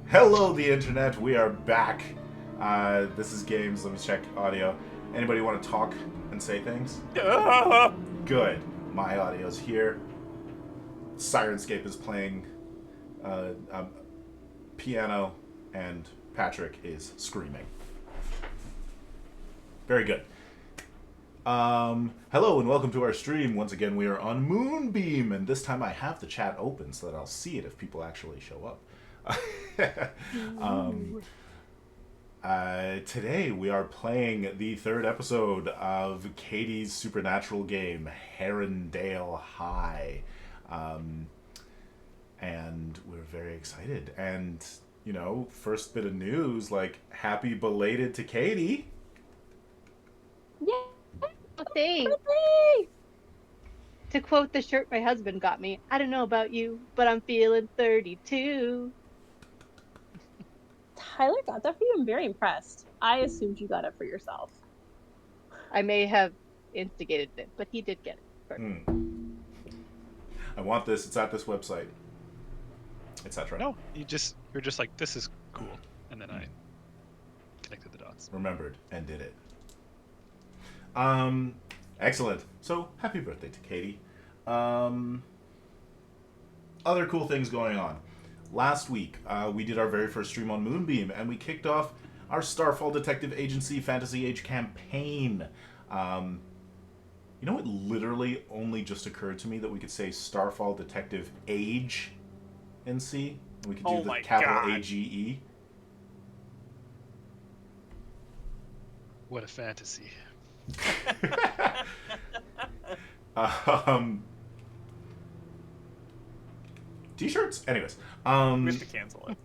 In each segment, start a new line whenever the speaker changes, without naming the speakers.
Hello, the internet. We are back. This is Games. Let me check audio. Anybody want to talk and say things? Good. My audio's here. Syrinscape is playing piano, and Patrick is screaming. Very good. Hello and welcome to our stream. Once again, we are on Moonbeam, and this time I have the chat open so that I'll see it if people actually show up. Today we are playing the third episode of Catie's supernatural game, Herondale High. And we're very excited. And, you know, first bit of news, like, happy belated to Catie.
Yeah.
Oh, thanks. To quote the shirt my husband got me, I don't know about you, but I'm feeling 32.
Tyler got that for you. I'm very impressed. I assumed you got it for yourself.
I may have instigated it, but he did get it first.
I want this. It's at this website, etc.
No, you're just like, this is cool, and then I connected the dots.
Remembered and did it. Excellent. So, happy birthday to Catie. Other cool things going on. Last week, we did our very first stream on Moonbeam, and we kicked off our Starfall Detective Agency Fantasy Age campaign. You know, it literally only just occurred to me that we could say Starfall Detective Age NC. We could do the capital AGE.
What a fantasy.
T-shirts? Anyways.
We have to cancel it.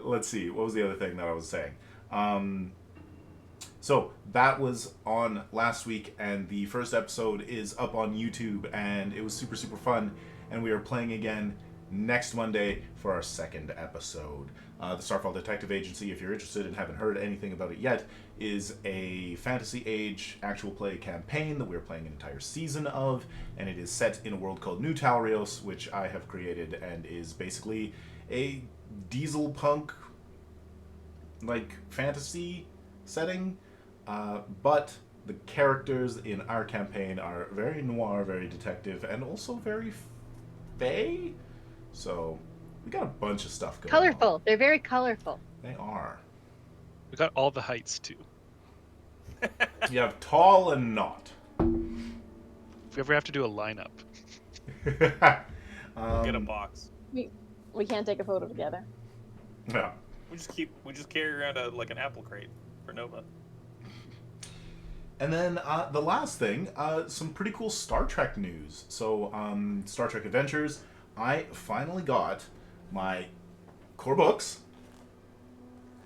Let's see. What was the other thing that I was saying? So, that was on last week, and the first episode is up on YouTube, and it was super, super fun, and we are playing again next Monday for our second episode. The Starfall Detective Agency, if you're interested and haven't heard anything about it yet, is a Fantasy Age actual play campaign that we're playing an entire season of, and it is set in a world called New Talrios, which I have created, and is basically a diesel punk, like, fantasy setting, but the characters in our campaign are very noir, very detective, and also very fae, so we got a bunch of stuff going
Colorful.
on.
They're very colorful.
They are.
We got all the heights, too.
You have tall and not.
If we ever have to do a lineup.
Get a box.
We can't take a photo together.
Yeah.
We just carry around an apple crate for Nova.
And then the last thing, some pretty cool Star Trek news. So, Star Trek Adventures, I finally got my core books.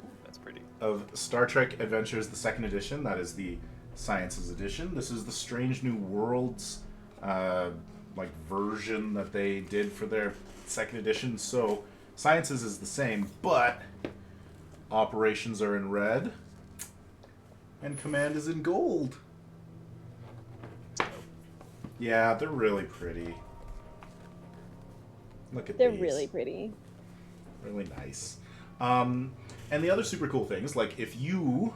Ooh, that's pretty.
Of Star Trek Adventures, the second edition. That is the Sciences edition. This is the Strange New Worlds version that they did for their second edition. So Sciences is the same, but operations are in red and command is in gold. Yeah, they're really pretty. Look at
They're
these.
really pretty.
Really nice. And the other super cool things, like if you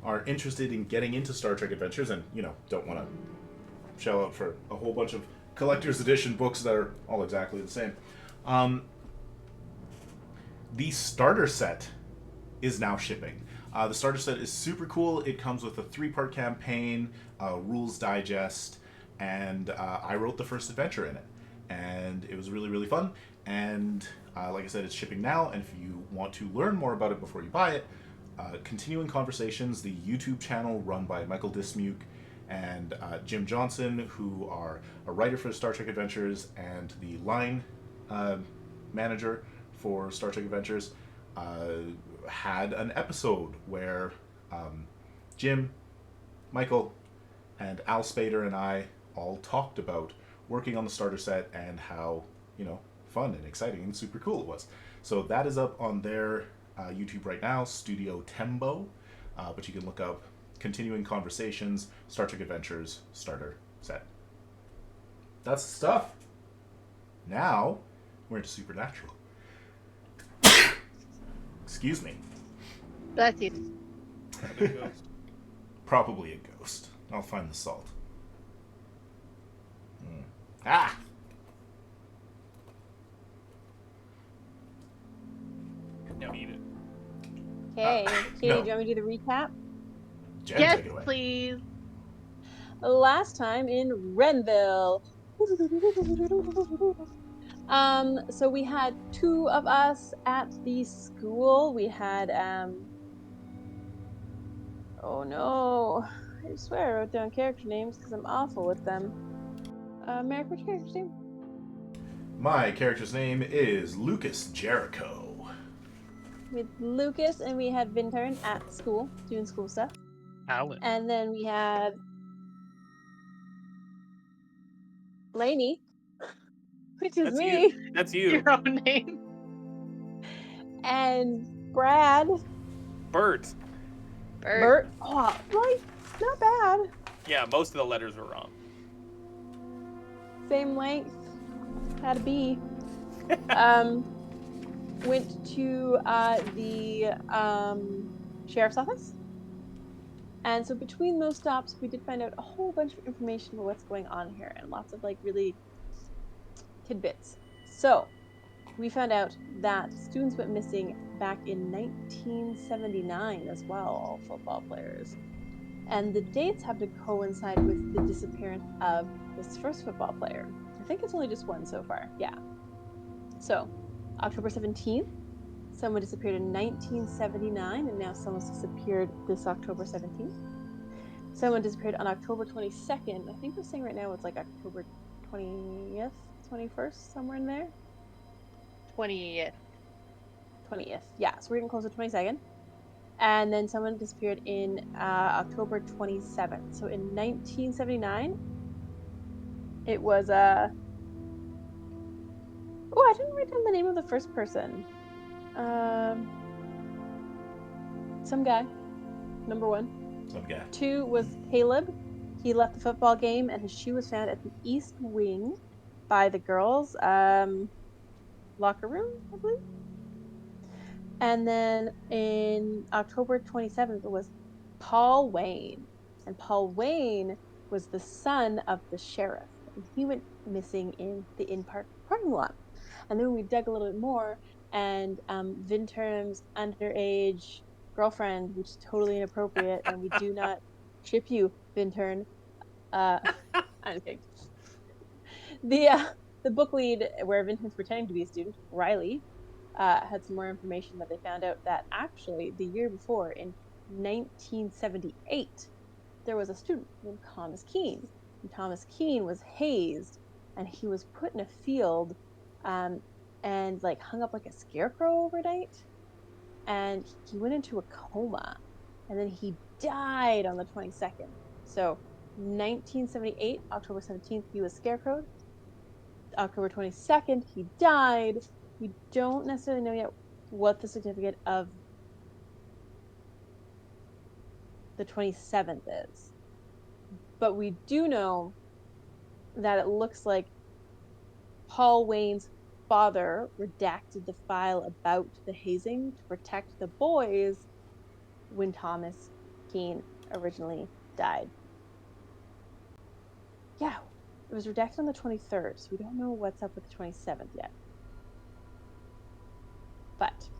are interested in getting into Star Trek Adventures and, you know, don't want to shell out for a whole bunch of collector's edition books that are all exactly the same, the starter set is now shipping. The starter set is super cool. It comes with a 3-part campaign, rules digest, and I wrote the first adventure in it. And it was really, really fun. And like I said, it's shipping now. And if you want to learn more about it before you buy it, Continuing Conversations, the YouTube channel run by Michael Dismuke and Jim Johnson, who are a writer for Star Trek Adventures and the line manager for Star Trek Adventures, had an episode where Jim, Michael, and Al Spader and I all talked about working on the starter set and how, you know, fun and exciting and super cool it was. So that is up on their YouTube right now, Studio Tembo, but you can look up Continuing Conversations, Star Trek Adventures, starter set. That's the stuff. Now, we're into Supernatural. Excuse me.
Bless you.
Probably a ghost.
Probably a ghost. I'll find the salt. Ah!
Now eat it.
Okay, Katie,
no.
do you want me to do the recap?
Jen,
Yes,
take it away.
please.
Last time in Renville. So we had two of us at the school. We had oh no, I swear I wrote down character names because I'm awful with them. Merrick, what's your character's name?
My character's name is Lucas Jericho.
With Lucas, and we had Vintern at school doing school stuff.
Alan.
And then we had Lainey, which is
That's
me,
you. That's you.
Your own name.
and Brad,
Bert.
Bert. Oh, right, not bad.
Yeah, most of the letters were wrong.
Same length, had a B. Went to the sheriff's office. And so between those stops, we did find out a whole bunch of information about what's going on here and lots of like really tidbits. So we found out that students went missing back in 1979 as well, all football players. And the dates have to coincide with the disappearance of this first football player. I think it's only just one so far. Yeah. So October 17th, someone disappeared in 1979, and now someone's disappeared this October 17th. Someone disappeared on October 22nd. I think we're saying right now it's like October 20th, 21st, somewhere in there.
20th.
20th. Yeah, so we're getting close to 22nd. And then someone disappeared in October 27th. So in 1979, it was oh, I didn't write down the name of the first person. Some guy, number one.
Some guy.
2 was Caleb. He left the football game and his shoe was found at the east wing by the girls' locker room, I believe. And then in October 27th, it was Paul Wayne. And Paul Wayne was the son of the sheriff. And he went missing in the in-park parking lot. And then we dug a little bit more, and Vintern's underage girlfriend, which is totally inappropriate, and we do not ship you, Vintern. I'm just kidding. The book lead, where Vintern's pretending to be a student, Riley, had some more information that they found out that actually the year before, in 1978, there was a student named Thomas Keene. And Thomas Keene was hazed, and he was put in a field and like hung up like a scarecrow overnight. And he went into a coma, and then he died on the 22nd. So 1978, October 17th, he was scarecrowed. October 22nd, he died. We don't necessarily know yet what the certificate of the 27th is. But we do know that it looks like Paul Wayne's father redacted the file about the hazing to protect the boys when Thomas Keene originally died. Yeah, it was redacted on the 23rd, so we don't know what's up with the 27th yet. But,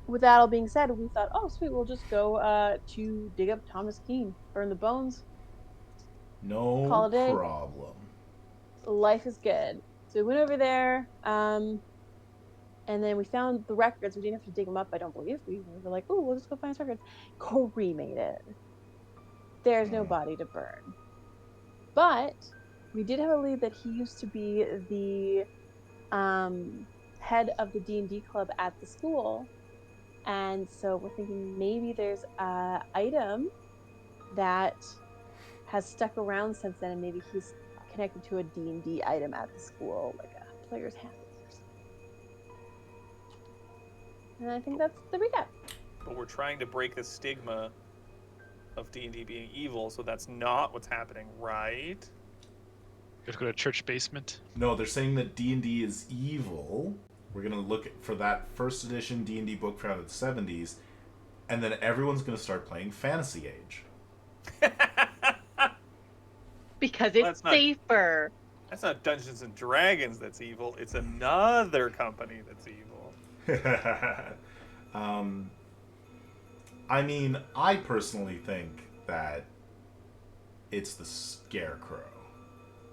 with that all being said, we thought, oh, sweet, we'll just go to dig up Thomas Keene, burn the bones.
No
Call it a day.
problem.
Life is good. So we went over there, and then we found the records. We didn't have to dig them up, I don't believe. We were like, oh, we'll just go find his records. Cremated. There's no body to burn. But we did have a lead that he used to be the head of the D&D club at the school. And so we're thinking maybe there's an item that has stuck around since then, and maybe he's connected to a D&D item at the school, like a player's handbook or something. And I think that's the recap.
But we're trying to break the stigma of D&D being evil, so that's not what's happening, right?
You have to go to a church basement.
No, they're saying that D&D is evil, We're gonna look for that first edition D&D book out of the 70s, and then everyone's gonna start playing Fantasy Age.
Because
Well,
it's safer.
That's not Dungeons and Dragons that's evil. It's another company that's evil.
I mean, I personally think that it's the Scarecrow.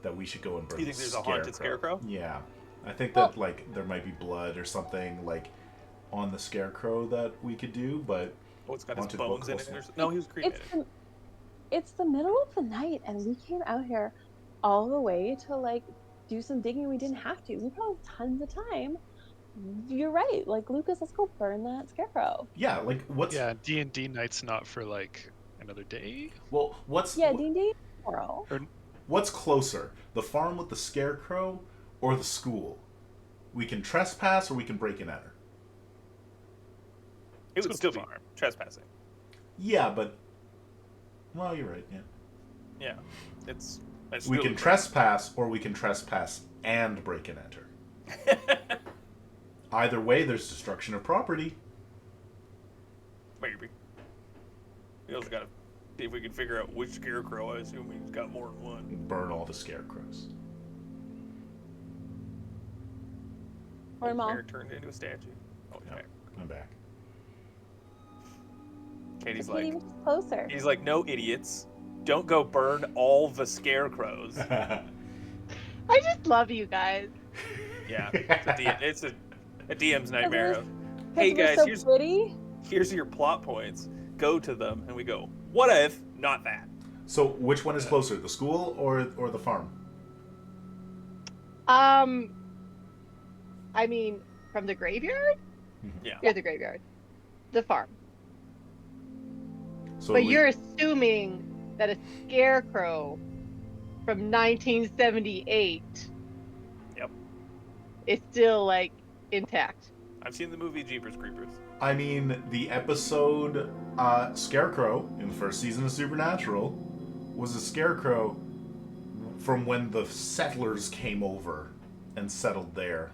That we should go and burn
You think there's a haunted Scarecrow?
Yeah. I think that, like, there might be blood or something, like, on the Scarecrow that we could do, but...
Oh, it's got his
haunted
bones in
book
it.
also.
No, he was cremated.
It's the middle of the night, and we came out here all the way to, like, do some digging. We didn't have to. We probably have tons of time. You're right. Like, Lucas, let's go burn that Scarecrow.
Yeah, like, what's...
Yeah, D&D night's not for like another day.
Well, what's...
Yeah, D&D tomorrow.
What's closer? The farm with the Scarecrow or the school? We can trespass or we can break and enter.
It would still be trespassing.
Yeah, but... Well, you're right, yeah.
Yeah. It's
we can trespass or we can trespass and break and enter. Either way, there's destruction of property.
Maybe. We also gotta see if we can figure out which Scarecrow. I assume he's got more than one.
Burn all the Scarecrows.
Or them all.
Bear turned into a statue. Oh, he's back.
I'm back.
Katie's
Katie
like,
was closer.
he's like, no, idiots. Don't go burn all the Scarecrows.
I just love you guys.
Yeah. It's a DM's nightmare of,
Because
hey
we're
guys,
so pretty.
here's your plot points. Go to them. And we go, what if not that?
So, which one is closer, the school or the farm?
I mean, from the graveyard?
Yeah.
You're the graveyard. The farm.
So
But you're assuming that a Scarecrow from 1978
Yep.
is still, like, intact.
I've seen the movie Jeepers Creepers.
I mean, the episode Scarecrow in the first season of Supernatural was a Scarecrow from when the settlers came over and settled there.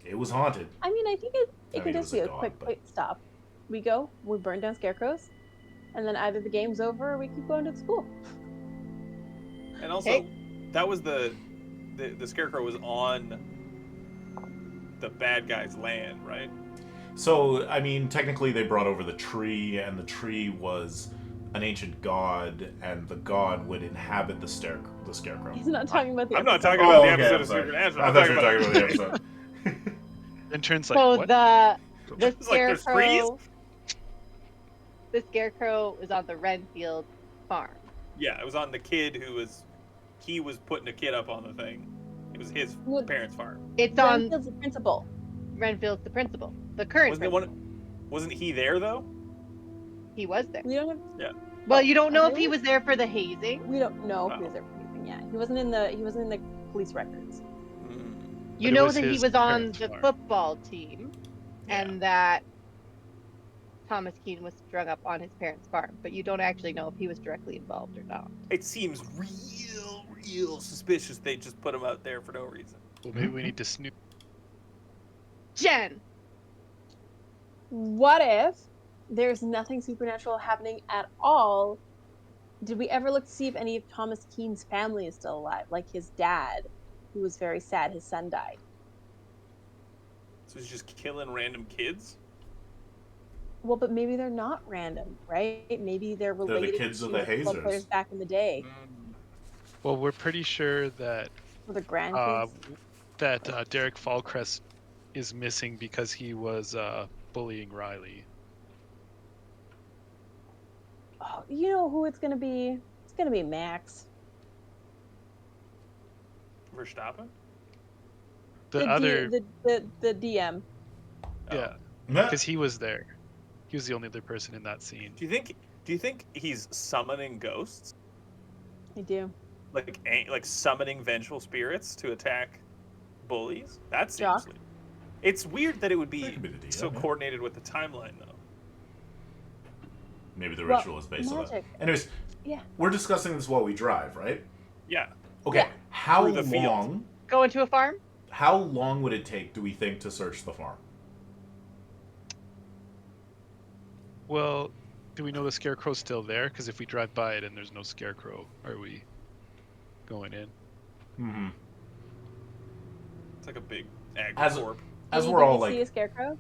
It was haunted.
I mean, I think it
mean,
can
it
just
was
be
a
a
dog,
quick
but-
stop. We go, we burn down Scarecrows, and then either the game's over or we keep going to the school.
And also,
Hey.
that was the Scarecrow was on the bad guy's land, right?
So, I mean, technically they brought over the tree, and the tree was an ancient god, and the god would inhabit the Scarecrow.
He's not talking about the
I'm not
episode.
talking about the
okay,
episode
I'm
of
sorry.
Supernatural.
I
I'm
thought you were
talking
talking about the episode.
Then turns like
So
what?
the
It's like there's
Scarecrow... The Scarecrow is on the Renfield farm.
Yeah, it was on the kid he was putting a kid up on the thing. It was his
What-
parents' farm.
It's on
Renfield's the principal.
Renfield's the principal. The current
Wasn't it
principal.
wasn't he there though?
He was there.
We don't have.
Well, you don't know if
really?
he was there for the hazing.
We don't know if he
Oh.
was there for anything yet. He wasn't in the police records.
You
But it
know
was
that he
his
was on
parents'
the
farm.
football team, and that Thomas Keane was strung up on his parents' farm, but you don't actually know if he was directly involved or not.
It seems real suspicious they just put him out there for no reason.
Well, maybe we need to snoop.
Jen,
What if there's nothing supernatural happening at all? Did we ever look to see if any of Thomas Keane's family is still alive? Like his dad, who was very sad his son died.
So he's just killing random kids?
Well, but maybe they're not random, right? Maybe they're
the
related
kids
to
of the
football
Hazers.
players back in the day.
Well, we're pretty sure that
Or the grandkids.
Derek Fallcrest is missing because he was bullying Riley.
Oh, you know who it's gonna be? It's gonna be Max.
Verstappen?
The DM.
Yeah,
Nah.
because he was there. He was the only other person in that scene.
Do you think he's summoning ghosts?
I do.
Like summoning vengeful spirits to attack bullies? That seems
Jock?
like... It's weird that it would
That
be
could be the deal,
so
yeah.
coordinated with the timeline though.
Maybe the
Well,
ritual is based on that.
magic.
Anyways,
Yeah.
we're discussing this while we drive, right?
Yeah.
Okay,
Yeah.
how
Through the field.
long...
going to a farm?
How long would it take, do we think, to search the farm?
Well, do we know the scarecrow's still there? Because if we drive by it and there's no scarecrow, are we going in?
Mm-hmm.
It's like a big
As
agricorp.
as
Did
we're
you
all
see a
like,
scarecrow?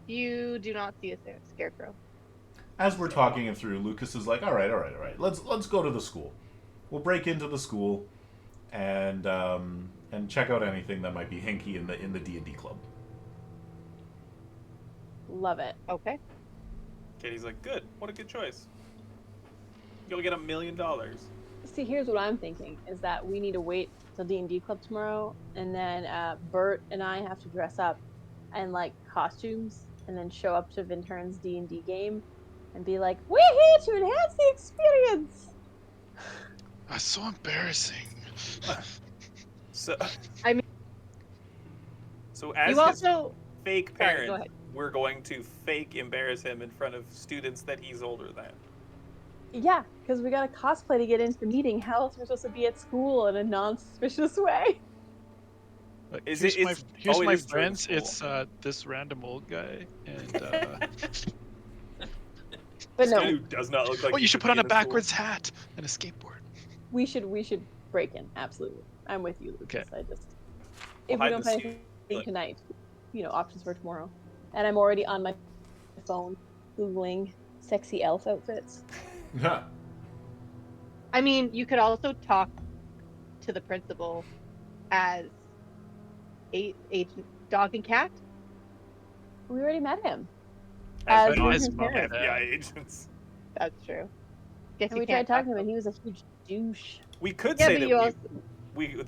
You do not see a scarecrow.
as we're talking it through, Lucas is like, all right. Let's go to the school. We'll break into the school and check out anything that might be hinky in the D&D club.
Love it.
Okay.
Katie's like, good. What a good choice. You'll get $1 million.
See, here's what I'm thinking, is that we need to wait till D&D Club tomorrow, and then Bert and I have to dress up in, like, costumes, and then show up to Vintern's D&D game, and be like, we're here to enhance the experience!
That's so embarrassing.
So,
I mean,
so as
you
his
also.
fake
Sorry,
parent,
go ahead.
we're going to fake embarrass him in front of students that he's older than.
Yeah, because we gotta cosplay to get into the meeting. How else are we supposed to be at school in a non-suspicious way?
Like,
Is
here's
it-
my,
it's-
here's
oh, it
my
is during
friends.
school.
It's this random old guy. And
But
This guy
no,
who does not look like.
oh,
he
you should
should
put
be
on a
in school.
backwards hat and a skateboard.
we should break in, absolutely. I'm with you, Lucas.
Okay.
I just...
We'll
If we
hide
don't
the
find
suit,
anything
like-
tonight, options for tomorrow. And I'm already on my phone, Googling sexy elf outfits.
I mean, you could also talk to the principal as Agent Dog and Cat.
We already met him.
As
As
not
his
mom
parent.
FBI agents.
That's true. Guess
And
you
we
can't
tried talking to
talk
him, and he was a huge douche.
We could
Yeah,
say
but
that
you also.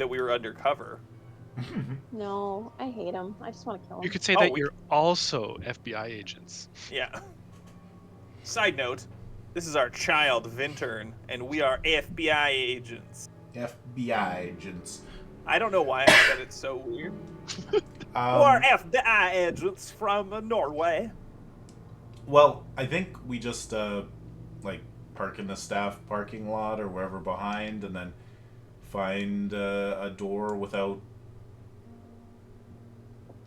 we were undercover.
No, I hate him. I just want to kill him.
You could say
Oh,
that
we-
you're also FBI agents.
Yeah. Side note, this is our child Vintern, and we are FBI agents.
FBI agents.
I don't know why I said it so weird. We're FBI agents from Norway.
Well, I think we just like park in the staff parking lot or wherever behind, and then find a door without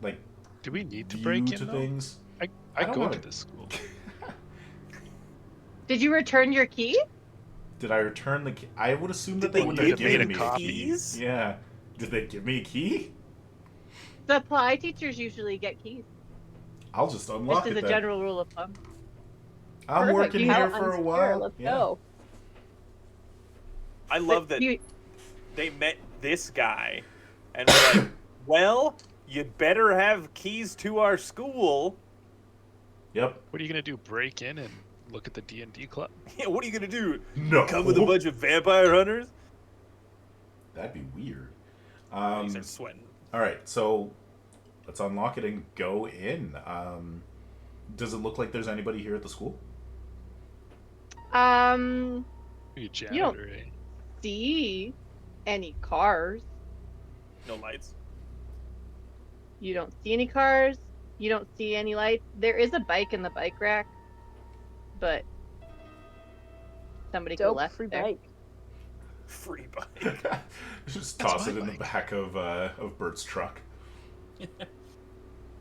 like
Do we need to
view
break in
to
though?
things.
I
don't
go
wanna-
to this school.
Did you return your key?
Did I return the key? I would assume that
Did
they
they
wouldn't
give
have
you
given
the
me
copy?
a key.
Keys?
Yeah. Did they give me a key?
Supply teachers usually get keys.
I'll just unlock
This is
it
a
then.
general rule of thumb.
I'm
Perfect.
working
How
here for a
unsecure.
while.
Let's
Yeah.
go.
I love that
You,
they met this guy and were like, well, you'd better have keys to our school.
Yep.
What are you gonna do? Break in and look at the D&D club?
Yeah, what are you gonna do?
No.
Come with a bunch of vampire hunters?
That'd be weird.
He starts sweating.
All right, so let's unlock it and go in. Does it look like there's anybody here at the school?
Are you
You don't-
janitor? Eh?
see any cars.
No lights.
You don't see any cars. You don't see any lights. There is a bike in the bike rack, but somebody could
Dope
left
free
there.
bike.
Free bike.
Just
That's
toss
my
it in the
bike.
back of Bert's truck.
You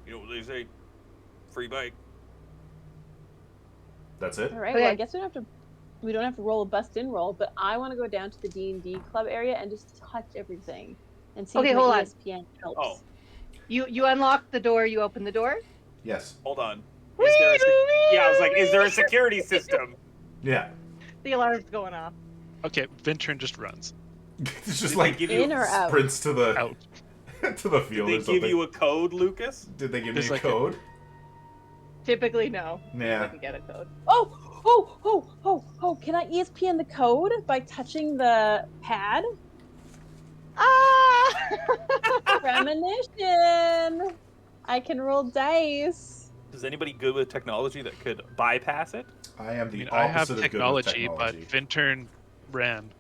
know what they say? Free bike.
That's it.
All right.
Okay.
Well, I guess we don't have to roll a bust-in roll, but I want to go down to the D&D club area and just touch everything and see
Okay,
if my
hold on.
ESPN helps.
Oh.
You unlock the door. You open the door.
Yes.
Hold on. Is there a yeah, I was like, is there a security system?
Yeah.
The alarm's going off.
Okay, Vintern just runs
It's just
Did
like
they give you,
In or out?
sprints to the
out.
to the
did
field
they
or something.
give you a code, Lucas?
Did they give me
There's
a
like a-
code?
Typically, no. You
Yeah.
can get a code.
Oh! Can I ESPN the code by touching the pad?
Ah!
Premonition! I can roll dice.
Is anybody good with technology that could bypass it?
I am
I
the
mean, I have
opposite of
technology,
good with
but
technology.
Vintern ran.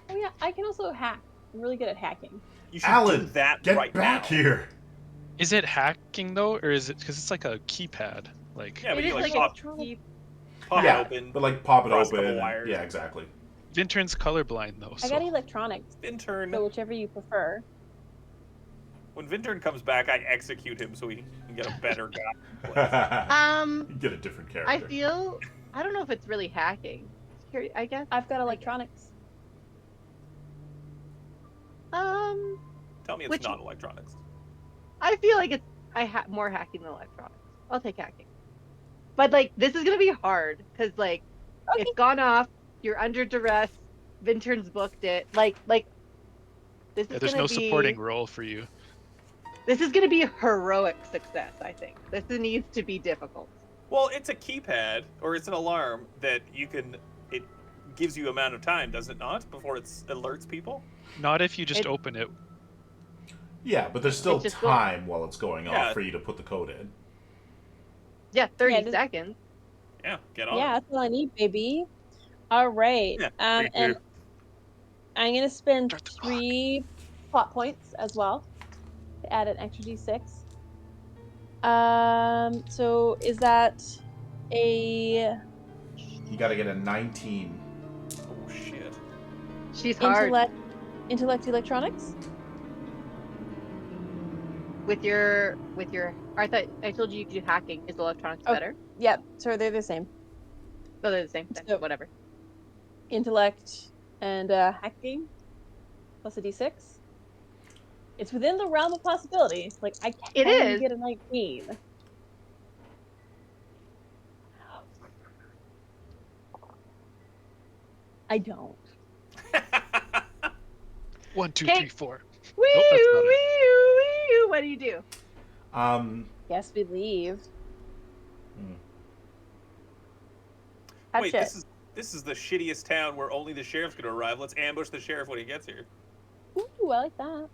Oh yeah, I can also hack. I'm really good at hacking.
You should
Alan,
do that
get
right
back
now.
here.
Is it hacking though, or is it because it's like a keypad? Like
Yeah, but
It
you
is
like
like
pop,
a
pop
yeah,
it open.
but like pop it
cross a
open.
couple
and-
wires.
Yeah, exactly.
Vintern's colorblind though.
I
So
got electronics,
Intern.
so whichever you prefer.
When Vintern comes back, I execute him so he can get a better guy.
Get a different
I
character.
feel I don't know if it's really hacking. I guess.
I've got electronics.
Tell me it's
Which-
not electronics.
I feel like it's more hacking than electronics. I'll take hacking. But like this is gonna be hard because like
Okay.
it's gone off. You're under duress. Vintern's booked it. Like this is
Yeah, there's
gonna
no
be
supporting role for you.
this is gonna be a heroic success. I think this needs to be difficult.
Well, it's a keypad or it's an alarm that it gives you amount of time, does it not, before it alerts people?
Not if you just
It-
open it.
Yeah, but there's still
It's just
time while it's going
Yeah.
off for you to put the code in.
Yeah, 30
Yeah, just-
seconds.
Yeah, get on.
Yeah, that's all I need, baby. All right.
Yeah, me
And
too.
I'm gonna spend
Start the clock.
3 plot points as well to add an extra d6. So is that a
You got to get a 19.
Oh shit.
She's hard
intellect electronics?
with your. I thought I told you you could do hacking. Is electronics
Oh.
better?
Yep. So they're the same.
No, they're the same. Then
So-
whatever.
Intellect and hacking plus a d6. It's within the realm of possibility. Like I
It
can
is.
get a 19. I don't.
1, 2,
Okay.
3, 4.
Wee
that's not it.
wee What do you do?
Yes, we leave.
Hmm.
Have
Wait,
shit.
this is the shittiest town where only the sheriff's gonna arrive. Let's ambush the sheriff when he gets here.
Ooh, I like that.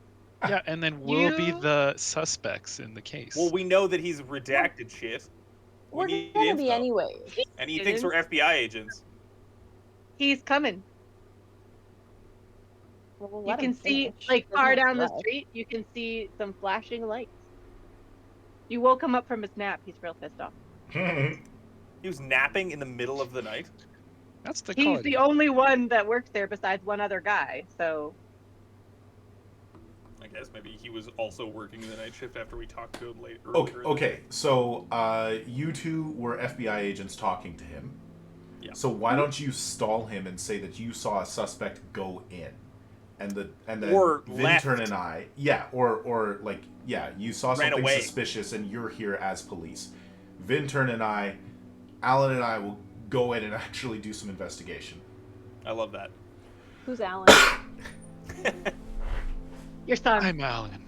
Yeah, and then we'll be
You-
the suspects in the case.
Well, we know that he's redacted shit. We
We're
need
gonna
info.
be anyways.
And he thinks we're FBI agents.
He's coming.
Well, we'll
You
let
can
him
see,
finish.
like,
Doesn't
far
have to
down the
drive.
street, you can see some flashing lights. You woke him up from his nap. He's real pissed off.
He was napping in the middle of the night.
That's the
He's
call.
the only one that works there besides one other guy, so...
I guess maybe he was also working the night shift after we talked to him late
Okay,
earlier.
okay, so you two were FBI agents talking to him.
Yeah.
So why don't you stall him and say that you saw a suspect go in, and then
Or
Vintern
left.
and I, or like you saw
Ran
something
away.
suspicious and you're here as police. Vintern and I, Alan and I will go in and actually do some investigation.
I love that.
Who's Alan?
Your son.
I'm Alan.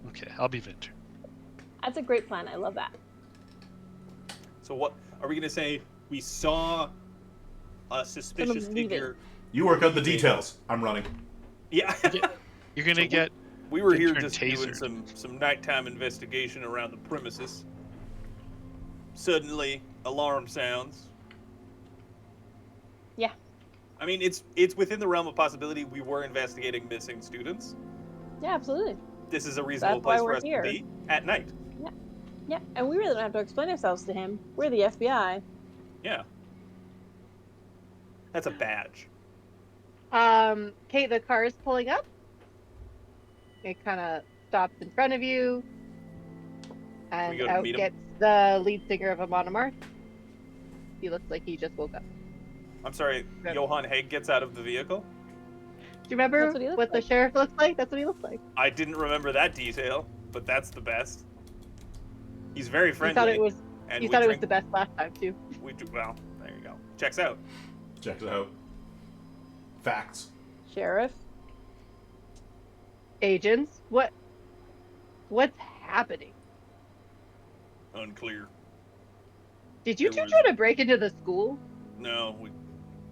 Okay, I'll be Vinter.
That's a great plan. I love that.
So what are we gonna say? We saw a suspicious
leaving.
figure.
You work out the details. I'm running.
Yeah.
You're gonna get.
We were here
Vintern
just doing
tasered.
some nighttime investigation around the premises. Suddenly, alarm sounds.
Yeah.
I mean, it's within the realm of possibility. We were investigating missing students.
Yeah, absolutely.
This is a reasonable
That's why
place for
we're
us
here.
to be at night.
Yeah, and we really don't have to explain ourselves to him. We're the FBI.
Yeah. That's a badge.
Kate, the car is pulling up. It kind of stops in front of you.
We
And
go to
out
meet him?
gets the lead singer of Amon Amarth. He looks like he just woke up.
I'm sorry,
Good.
Johann Haig gets out of the vehicle?
Do you remember
That's what he looks
what the
like.
sheriff looks like? That's what he looks like.
I didn't remember that detail, but that's the best. He's very
You
friendly.
thought it was.
and
You
we
thought it was
drink-
the best last time too.
Well, there you go. Checks out.
Check it out. Facts.
Sheriff.
Agents, what's happening?
Unclear.
Did you
There
two
was-
try to break into the school?
No, we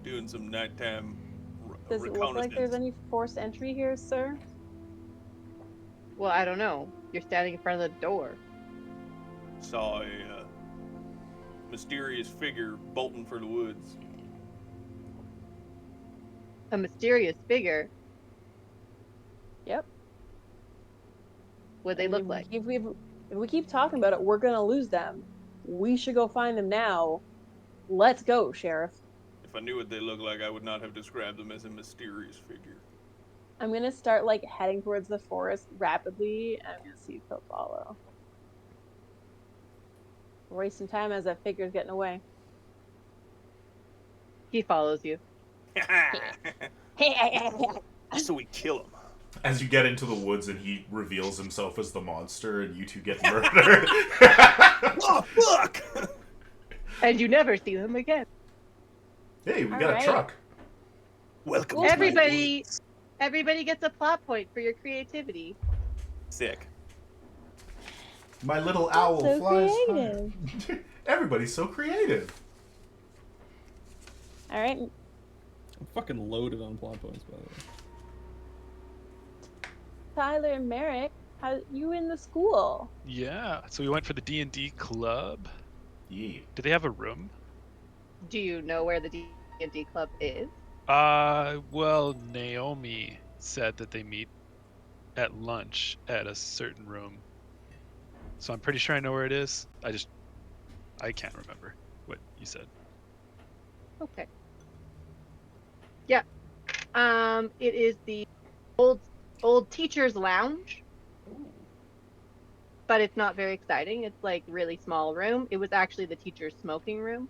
doing some nighttime
Does it look like there's any forced entry here, sir?
Well, I don't know. You're standing in front of the door.
Saw a mysterious figure bolting for the woods.
A mysterious figure.
Yep.
What they
And
look
if
like?
If we keep talking about it, we're gonna lose them. We should go find them now. Let's go, Sheriff.
If I knew what they looked like, I would not have described them as a mysterious figure.
I'm gonna start like heading towards the forest rapidly. I'm gonna see if he'll follow. We're wasting time as that figure's getting away.
He follows you.
So we kill him.
As you get into the woods and he reveals himself as the monster and you two get murdered.
Oh, fuck!
And you never see them again.
Hey, we got
Alright.
a truck.
Welcome
Cool.
to my
Everybody,
woods.
everybody gets a plot point for your creativity.
Sick.
My little owl
so
flies
creative.
high. Everybody's so creative.
All right.
I'm fucking loaded on plot points, by the way.
Tyler and Merrick, how you in the school?
Yeah. So we went for the D&D club.
Yeah.
Do they have a room?
Do you know where the D&D club is?
Well, Naomi said that they meet at lunch at a certain room. So I'm pretty sure I know where it is. I can't remember what you said.
Okay. Yeah. It is the old teacher's lounge. But it's not very exciting. It's like really small room. It was actually the teacher's smoking room.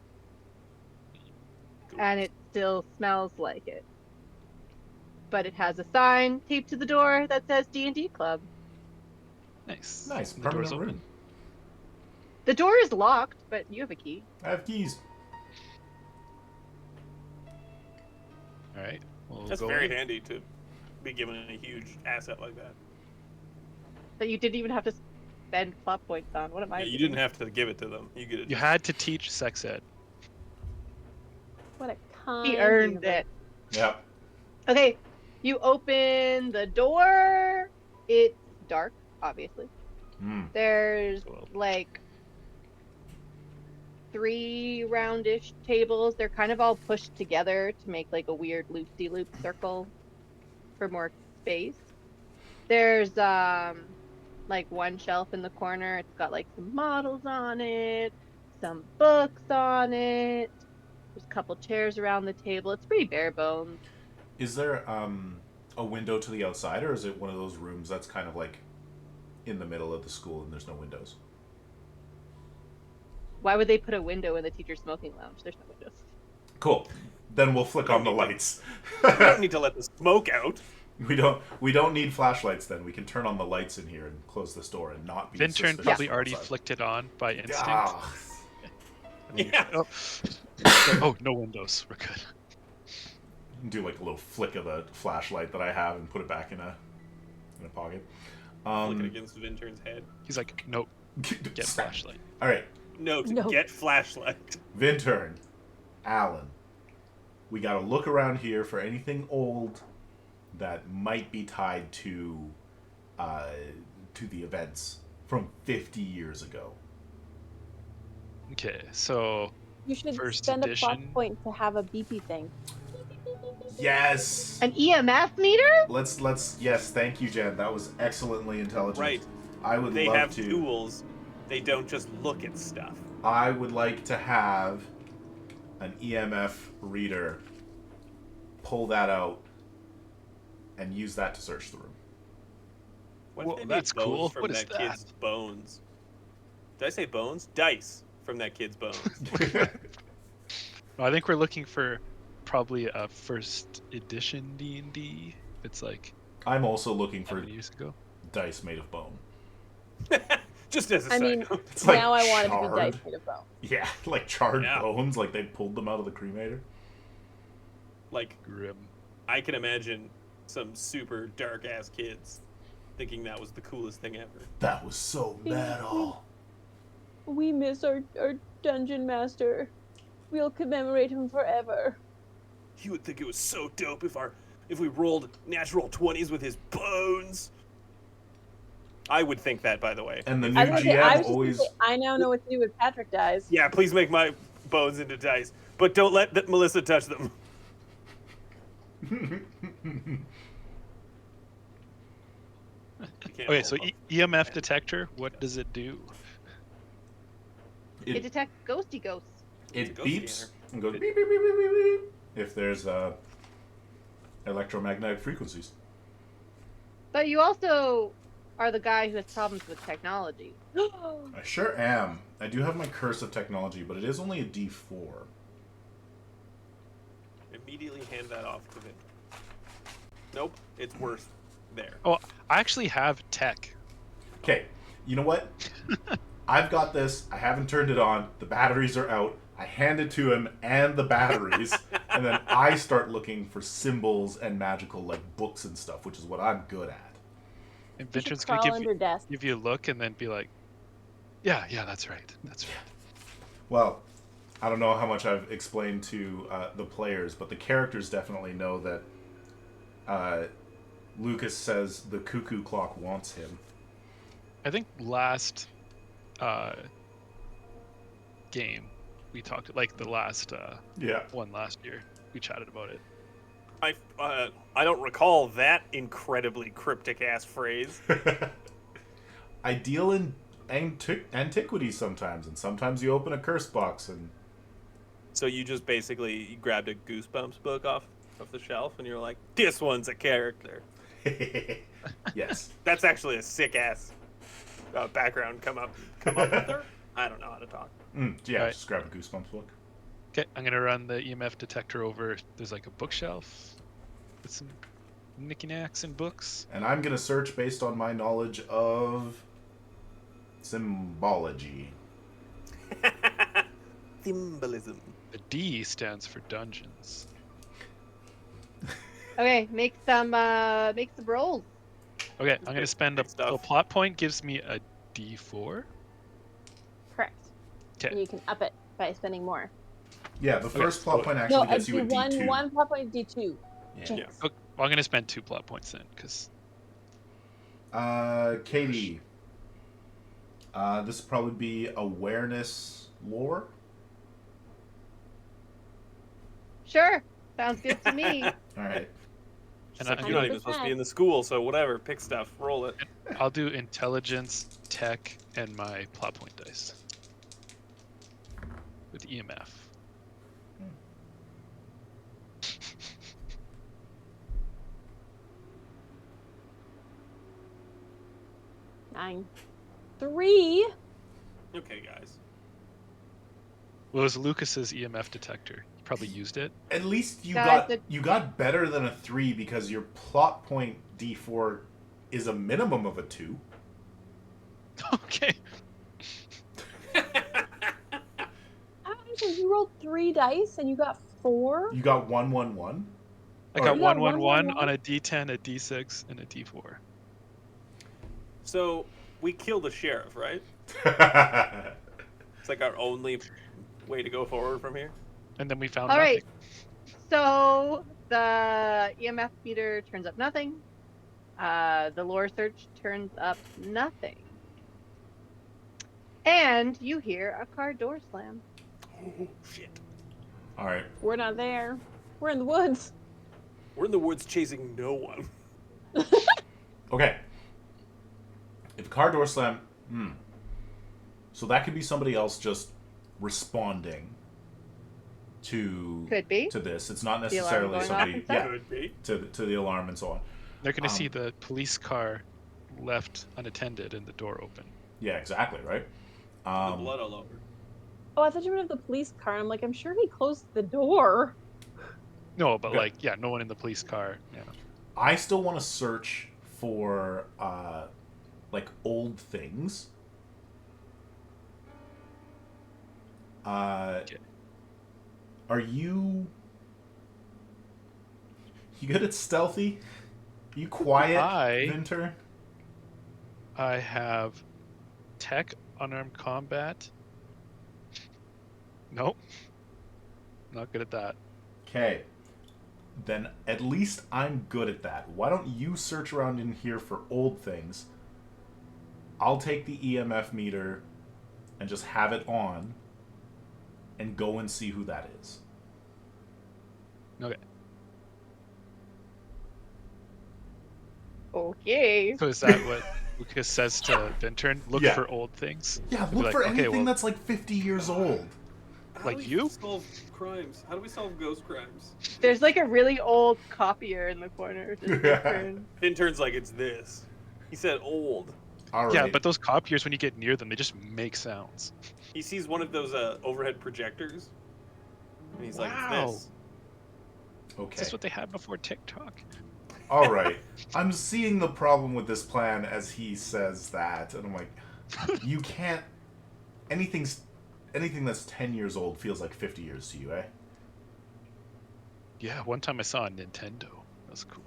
And it still smells like it. But it has a sign taped to the door that says D&D Club.
Nice.
Nice.
And the door's
Permanent room.
open.
The door is locked, but you have a key.
I have keys.
All right. We'll
That's
go
very
in.
handy to be given a huge asset like that.
That you didn't even have to spend plot points on. What am I
Yeah, you
doing?
didn't have to give it to them. You get it.
You had to teach sex ed.
What a kind.
He earned
universe.
it.
Yep.
Okay, you open the door. It's dark, obviously.
Mm.
There's
Cool.
like 3 roundish tables. They're kind of all pushed together to make like a weird loop-de-loop circle for more space. There's like one shelf in the corner. It's got like some models on it, some books on it. There's a couple chairs around the table. It's pretty bare bones.
Is there a window to the outside, or is it one of those rooms that's kind of like in the middle of the school and there's no windows?
Why would they put a window in the teacher's smoking lounge? There's no windows.
Cool. Then we'll flick on the lights.
You don't need to let the smoke out.
We don't need flashlights then. We can turn on the lights in here and close this door and not be
Vintern
suspicious
probably
from
already
outside.
flicked it on by instinct.
Ah.
And then you-
Yeah.
Oh, no windows. We're good.
Do like a little flick of the flashlight that I have and put it back in a pocket.
Looking against Vintern's head.
He's like, nope, get flashlight.
All right,
No, to
No.
get flashlight.
Vintern, Alan, we got to look around here for anything old that might be tied to the events from 50 years ago.
Okay, so
You should
First
spend a
edition.
plot point to have a beepy thing.
Yes.
An EMF meter?
Let's yes, thank you, Jen. That was excellently intelligent.
Right.
I would
They
love
have
to.
tools. They don't just look at stuff.
I would like to have an EMF reader pull that out and use that to search the room.
What if
Whoa,
they made
that's
bones
cool.
from
What is
that kid's bones? Did I say bones? Dice from that kid's bones.
I think we're looking for probably a first edition D&D. It's like
I'm also looking
how
for
many years ago?
dice made of bone.
Just as a
I
side
mean,
note.
It's like
now I want it to be
charred.
dice made of bone.
Yeah, like charred
Yeah.
bones, like they pulled them out of the cremator.
Like,
Grim.
I can imagine some super dark ass kids thinking that was the coolest thing ever.
That was so metal.
We miss our dungeon master. We'll commemorate him forever.
He would think it was so dope if we rolled natural 20s with his bones. I would think that, by the way.
And the new
I was, gonna say, I
GM
was just
always.
gonna say, I now know what to do with Patrick dies.
Yeah, please make my bones into dice, but don't let Melissa touch them. You can't
Okay,
roll
so
them.
EMF detector, what does it do?
It
It,
detects ghosty ghosts.
it
Ghost
beeps
scanner.
and goes beep beep beep beep beep beep if there's electromagnetic frequencies.
But you also are the guy who has problems with technology.
I sure am. I do have my curse of technology, but it is only a D4.
Immediately hand that off to Vin. Nope, it's worse. There.
Oh, I actually have tech.
Okay, you know what? I've got this. I haven't turned it on. The batteries are out. I hand it to him and the batteries, and then I start looking for symbols and magical like books and stuff, which is what I'm good at.
And
You should
Vinton's
crawl
gonna
under desk.
give you a look and then be like, yeah, that's right. That's right.
Well, I don't know how much I've explained to the players, but the characters definitely know that Lucas says the cuckoo clock wants him.
I think last game we talked, like the last
Yeah.
one last year, we chatted about it.
I don't recall that incredibly cryptic ass phrase.
I deal in antiquities sometimes, and sometimes you open a curse box and...
So you just basically grabbed a Goosebumps book off the shelf and you're like, this one's a character.
Yes.
That's actually a sick ass background. Come up with her. I don't know how to talk.
Yeah,
Right.
just grab a Goosebumps book.
Okay, I'm gonna run the EMF detector over. There's like a bookshelf with some knickknacks and books.
And I'm going to search based on my knowledge of symbology.
Symbolism.
The D stands for dungeons.
Okay, make some rolls.
Okay, I'm gonna spend a
Good stuff.
plot point gives me a D4.
Correct. And
Okay,
you can up it by spending more.
Yeah, the first plot point
No,
actually
a
gets you a
D1,
D2.
one plot point D2.
Yeah.
Jinx.
well, I'm gonna spend 2 plot points then, because
Catie. This would probably be awareness lore.
Sure, sounds good to me.
All right.
And
Except
I'm
you're not
gonna-
even supposed to be in the school, so whatever. Pick stuff. Roll it.
I'll do intelligence, tech, and my plot point dice with EMF.
9. 3.
Okay, guys.
Well, it was Lucas's EMF detector. He probably used it.
At least you
Guys,
got better than a 3 because your plot point D4 is a minimum of a 2.
Okay.
So you rolled 3 dice and you got 4?
You got 1, 1, 1.
I got
You got
111
111?
on a D10, a D6, and a D4.
So we kill the sheriff, right? It's like our only way to go forward from here.
And then we found
All
nothing.
right. So the EMF meter turns up nothing. The lore search turns up nothing. And you hear a car door slam.
Oh shit!
All right.
We're not there. We're in the woods.
We're in the woods chasing no one.
Okay. If car door slam, so that could be somebody else just responding to
Could be.
to this. It's not
The alarm
necessarily
going off
somebody,
and stuff?
yeah,
Could be.
to the alarm and so on.
They're going to see
Um,
the police car left unattended and the door open.
Yeah, exactly, right.
The blood all over.
Oh, I thought you meant the police car. I'm like, I'm sure he closed the door.
No, but
Okay.
like, yeah, no one in the police car. Yeah.
I still want to search for like old things.
Okay.
Are you good at stealthy? Are you quiet, Vinter?
I have tech, unarmed combat. Nope. Not good at that.
Okay. Then at least I'm good at that. Why don't you search around in here for old things? I'll take the EMF meter and just have it on and go and see who that is.
Okay.
Okay.
So is that what Lucas says to Vintern? Look
Yeah.
for old things?
Yeah,
I'd be
look
like,
for
okay,
anything
well-
that's like 50 years old.
how
Like
do we
you?
solve crimes? How do we solve ghost crimes?
There's like a really old copier in the corner. Just turn.
Fintern's like, it's this. He said old.
All
Yeah,
right.
but those copiers, when you get near them, they just make sounds.
He sees one of those overhead projectors, and he's like,
Wow.
it's this.
Is
Okay.
this what they had before TikTok?
All right. I'm seeing the problem with this plan as he says that, and I'm like, you can't. Anything that's 10 years old feels like 50 years to you, eh?
Yeah, one time I saw a Nintendo. That was cool.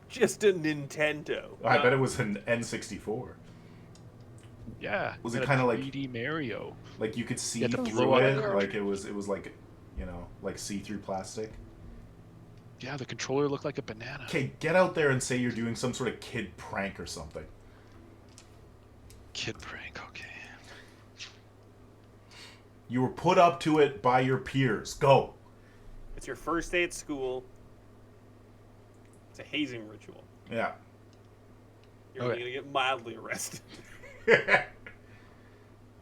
Just a Nintendo.
I bet it was an N64.
Yeah.
Was
and
it
a
kinda like-
3D Mario?
Like you could see
You had to
through
blow out a
it.
cartridge.
Like it was like, like see-through plastic.
Yeah, the controller looked like a banana.
Okay, get out there and say you're doing some sort of kid prank or something.
Kid prank, okay.
You were put up to it by your peers. Go.
It's your first day at school. It's a hazing ritual.
Yeah.
You're
Okay.
only gonna get mildly arrested.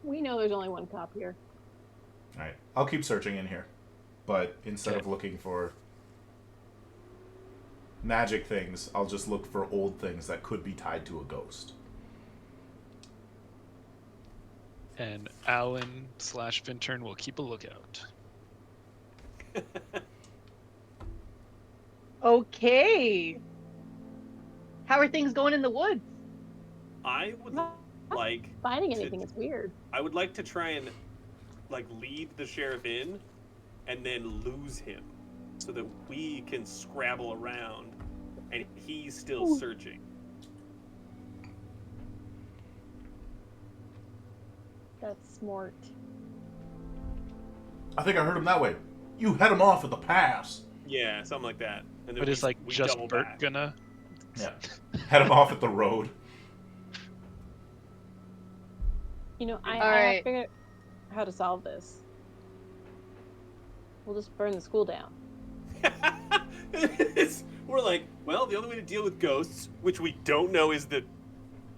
We know there's only one cop here.
Alright. I'll keep searching in here. But instead
Okay.
of looking for magic things, I'll just look for old things that could be tied to a ghost.
And Alan / Fintern will keep a lookout.
Okay. How are things going in the woods?
I would
Not
like
Finding
to-
anything is weird.
I would like to try and like lead the sheriff in and then lose him so that we can scrabble around and he's still
Ooh.
searching.
That's smart.
I think I heard him that way. You head him off at the pass.
Yeah, something like that. And then
But is like
we
just
double
Bert
back.
gonna?
Yeah. Head him off at the road.
You know, I
Alright.
figured out how to solve this. We'll just burn the school down.
We're like, well, the only way to deal with ghosts, which we don't know is the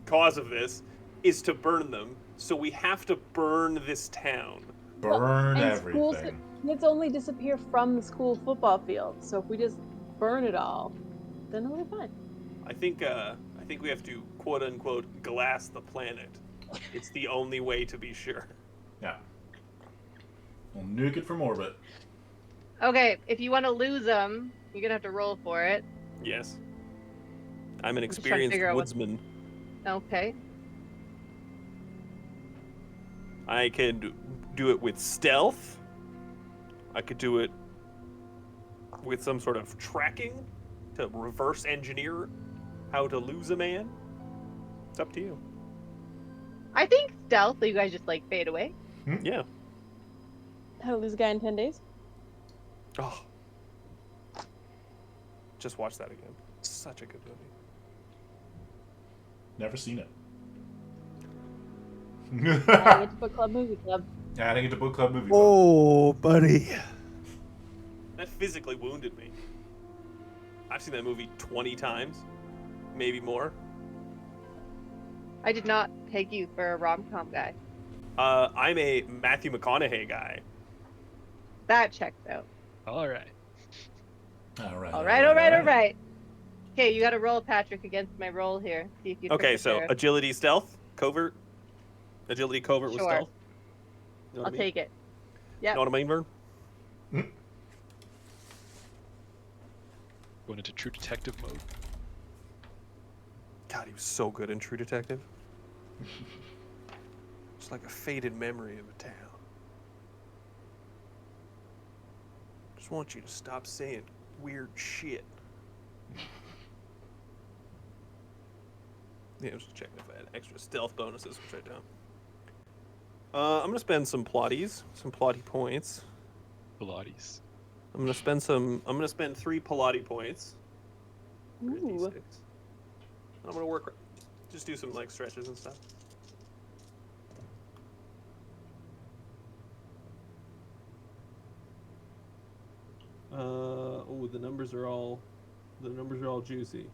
cause of this, is to burn them. So we have to burn this town.
Burn
And schools,
everything.
kids only disappear from the school football field. So if we just burn it all, then it'll be fine.
I think we have to quote unquote glass the planet. It's the only way to be sure.
Yeah. We'll nuke it from orbit.
Okay, if you want to lose them, you're gonna have to roll for it.
Yes. I'm an
just trying to
experienced
figure out what-
woodsman.
Okay.
I could do it with stealth. I could do it with some sort of tracking to reverse engineer how to lose a man. It's up to you.
I think stealth, so you guys just like fade away.
Yeah.
How to lose a guy in 10 days?
Oh. Just watch that again. Such a good movie.
Never seen it.
Adding it to Book Club Movie Club.
Adding it to book club movie. Club.
Oh, buddy.
That physically wounded me. I've seen that movie 20 times, maybe more.
I did not peg you for a rom-com guy.
I'm a Matthew McConaughey guy.
That checks out.
All right.
All right.
All right. Okay, you got to roll, Patrick, against my roll here. See if you.
Okay,
trick the
so
sheriff.
agility, stealth, covert. Agility, covert with
Sure.
stealth. You know
I'll
what I mean?
take it. Yep.
Know what I mean, Vern?
Going into true detective mode.
God, he was so good in True Detective. It's like a faded memory of a town. Just want you to stop saying weird shit. Yeah, I was just checking if I had extra stealth bonuses, which I don't. I'm gonna spend some plotties, some plotty points.
Pilates.
I'm gonna spend 3 Pilates points. for a
Ooh.
D6. I'm gonna work, just do some like stretches and stuff.
The numbers are all juicy.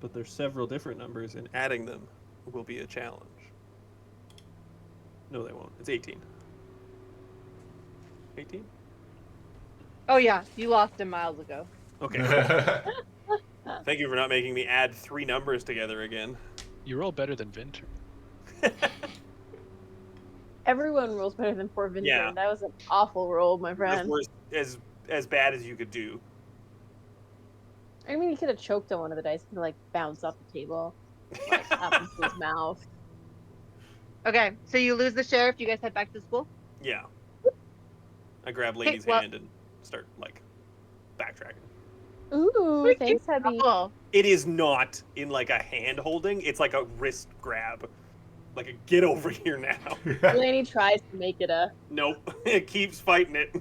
But there's several different numbers, and
Adding them will be a challenge. No, they won't. It's 18. 18?
Oh yeah, you lost him miles ago.
Okay, cool. Thank you for not making me add 3 numbers together again.
You roll better than Vinter.
Everyone rolls better than poor Vinter.
Yeah.
That was an awful roll, my
As
friend.
worst, as bad as you could do.
I mean, he could have choked on one of the dice and like bounce off the table, like up into his mouth.
Okay, so you lose the sheriff. You guys head back to school.
Yeah. I grab Lady's
well-
hand and start, like, backtracking.
Ooh, thanks, hubby.
Oh,
It is not in, like, a hand holding. It's like a wrist grab. Like a get over here now.
Laney tries to make it a.
Nope. It keeps fighting it.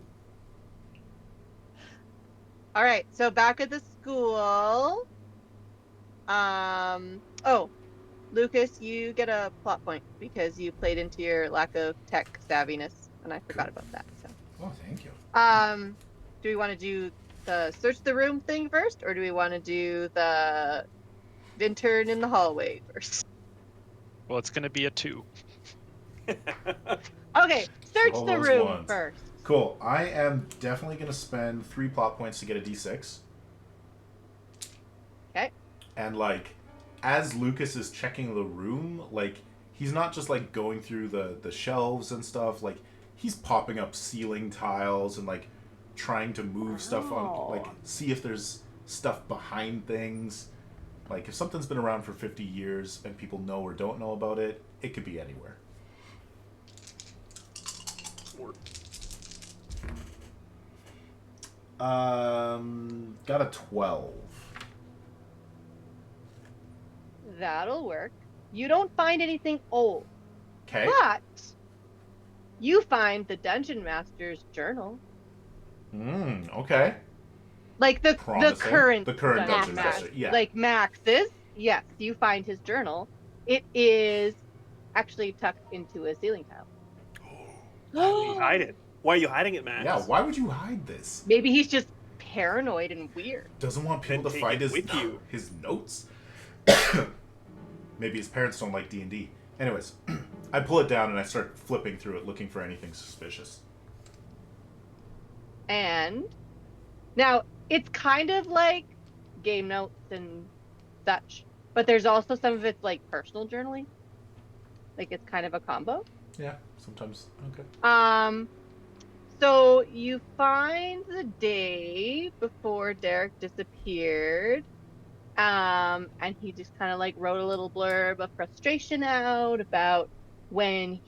all right. So back at the school. Oh, Lucas, you get a plot point because you played into your lack of tech savviness, and I forgot about that. So.
Oh, thank you.
Do we want to do the search the room thing first, or do we want to do the intern in the hallway first?
Well, it's gonna be a 2.
Okay, search
All
the
those
room
ones.
first.
Cool. I am definitely going to spend 3 plot points to get a d6.
Okay.
And, like, as Lucas is checking the room, like, he's not just, like, going through the shelves and stuff. Like, he's popping up ceiling tiles and, like, trying to move stuff on, like, see if there's stuff behind things. Like, if something's been around for 50 years and people know or don't know about it, it could be anywhere. Got a 12.
That'll work. You don't find anything old,
Okay.
but you find the dungeon master's journal,
Okay.
like the
Promising.
current
The current
dungeon
master, yeah.
like Max's. Yes, you find his journal. It is actually tucked into a ceiling tile.
Why would you hide it? Why are you hiding it, Max?
Yeah, why would you hide this?
Maybe he's just paranoid and weird.
Doesn't want people
Then
to
take
find
it
his
with you.
his notes. Maybe his parents don't like D&D. Anyways, I pull it down and I start flipping through it, looking for anything suspicious.
And now it's kind of like game notes and such, but there's also some of it's like personal journaling. Like it's kind of a combo.
Yeah, sometimes. Okay.
So you find the day before Derek disappeared. And he just kind of like wrote a little blurb of frustration out about when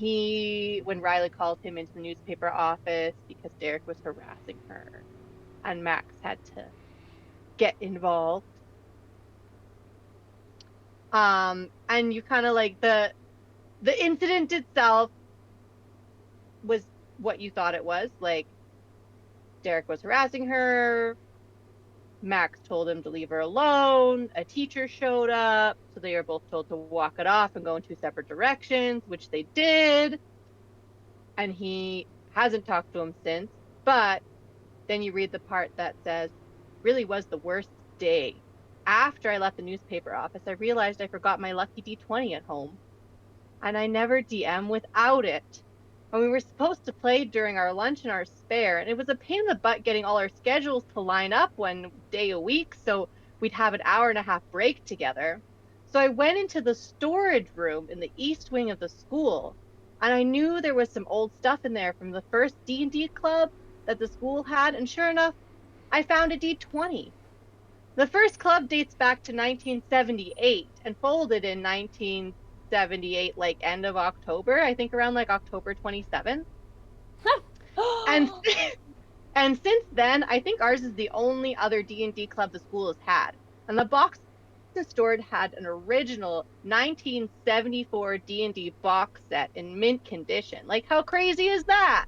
Riley called him into the newspaper office because Derek was harassing her and Max had to get involved. And you kind of like the incident itself was what you thought it was. Like Derek was harassing her. Max told him to leave her alone. A teacher showed up, so they were both told to walk it off and go in 2 separate directions, which they did. And he hasn't talked to him since. But then you read the part that says, really was the worst day. After I left the newspaper office, I realized I forgot my lucky D20 at home. And I never DM without it. And we were supposed to play during our lunch and our spare, and it was a pain in the butt getting all our schedules to line up one day a week, so we'd have an hour and a half break together. So I went into the storage room in the east wing of the school, and I knew there was some old stuff in there from the first D&D club that the school had, and sure enough, I found a D20. The first club dates back to 1978 and folded in 1978, like end of October, I think around like October 27th. and and since then, I think ours is the only other D&D club the school has had. And the box stored had an original 1974 D&D box set in mint condition. Like how crazy is that?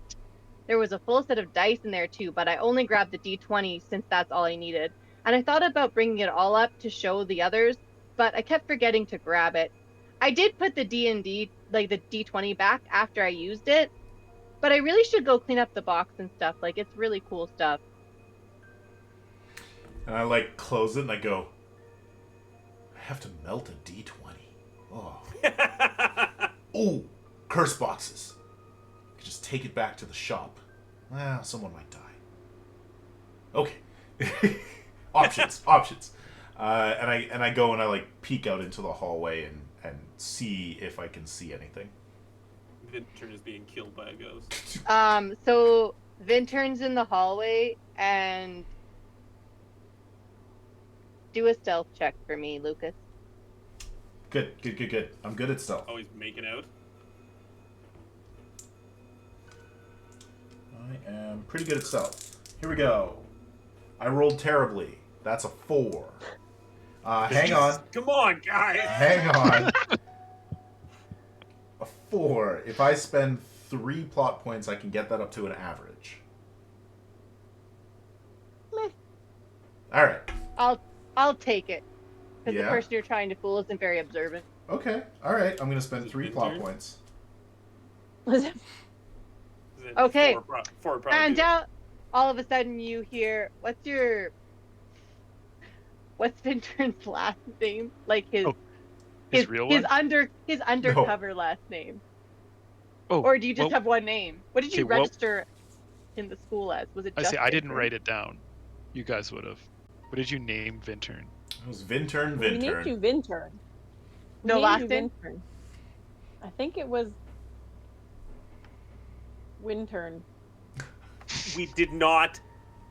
There was a full set of dice in there too, but I only grabbed the D20 since that's all I needed. And I thought about bringing it all up to show the others, but I kept forgetting to grab it. I did put the D&D, like the D20 back after I used it, but I really should go clean up the box and stuff. Like, it's really cool stuff.
And I, like, close it and I go, I have to melt a D20. Oh. Oh, curse boxes. take it back to the shop. Well, someone might die. Okay. Options. And I go and I like peek out into the hallway and see if I can see anything.
Vintern is being killed by a ghost.
So Vintern's in the hallway, and do a stealth check for me, Lucas.
Good. I'm good at stealth.
Oh, he's making out.
I am pretty good at stealth. Here we go. I rolled terribly. That's a 4. Hang on.
Come on, guys.
Hang on. A 4. If I spend 3 plot points, I can get that up to an average.
Meh.
All right.
I'll take it. Because
Yeah?
the person you're trying to fool isn't very observant.
Okay. All right. I'm going to spend
Is it
3
your
plot
turn?
points.
Okay.
Four probably
And
do.
down, all of a sudden you hear, what's Vintern's last name? Like his
Oh, his real one?
his undercover last name.
Oh,
Or do you just
well,
have one name? What did you
okay, well-
register in the school as? Was it
I
just
see. I didn't
Vintern?
write it down. You guys would have. What did you name Vintern?
It was Vintern.
We named you Vintern. We
No
named
last
you
name?
Vintern. I think it was Wintern.
We did not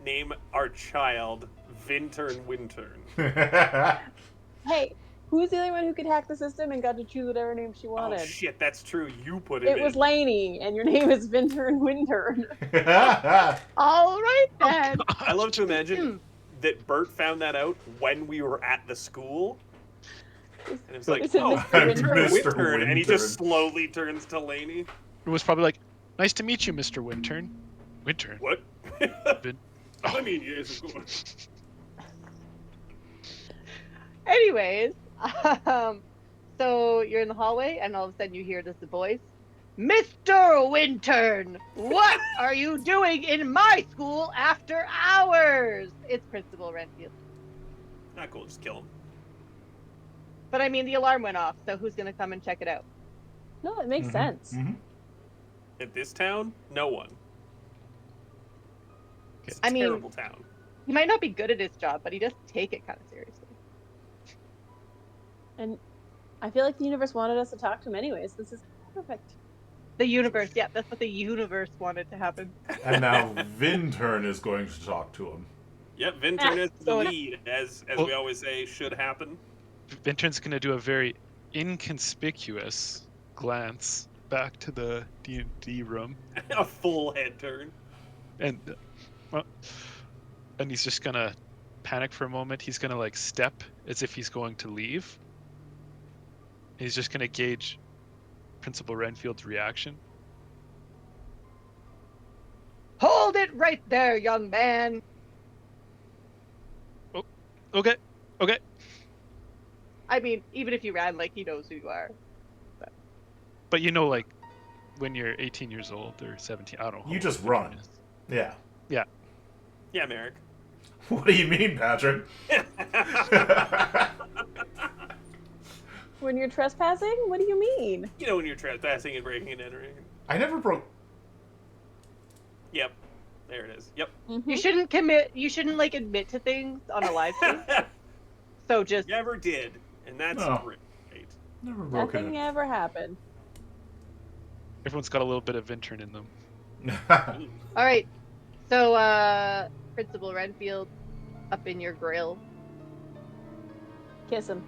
name our child Vintern Wintern.
Hey, who's the only one who could hack the system and got to choose whatever name she
Oh
wanted?
shit, that's true. You put it
It
in.
was Lainey, and your name is Vintern Wintern.
All right then.
I love to imagine that Bert found that out when we were at the school. And it was like,
Is it
oh,
Mr.
I'm
Wintern?
Mr.
Wintern. And he just
Wintern.
slowly turns to Laney.
It was probably like, nice to meet you, Mr. Wintern. Wintern.
What?
Vin-
I mean, yes, of course.
Anyways, so you're in the hallway, and all of a sudden you hear this voice, Mr. Wintern, what are you doing in my school after hours? It's Principal Renfield.
Not cool, just kill him.
But I mean, the alarm went off, so who's gonna come and check it out?
No, it makes sense.
Mhm.
In this town, no one. It's a
I mean-
terrible town.
He might not be good at his job, but he does take it kind of seriously.
And I feel like the universe wanted us to talk to him anyways. This is perfect.
The universe, yeah, that's what the universe wanted to happen.
And now Vintern is going to talk to him.
Yep, Vintern is the
So-
lead, as
Well-
we always say should happen.
Vintern's going to do a very inconspicuous glance back to the D&D room.
A full head turn.
And and he's just going to panic for a moment. He's going to like step as if he's going to leave. He's just going to gauge Principal Renfield's reaction.
Hold it right there, young man.
Okay.
I mean, even if you ran, like, he knows who you are.
But you know, like, when you're 18 years old or 17, I don't know. how
You
old
just
Vintern
run.
is.
Yeah.
Yeah, Merrick.
What do you mean, Patrick?
When you're trespassing? What do you mean?
You know when you're trespassing and breaking and entering.
I never broke.
Yep. There it is. Yep.
You shouldn't like admit to things on a live stream. So just
Never did. And that's
No.
great.
Never broken
Nothing
it.
ever happened.
Everyone's got a little bit of Vintern in them.
all right. So Principal Renfield up in your grill.
Kiss him.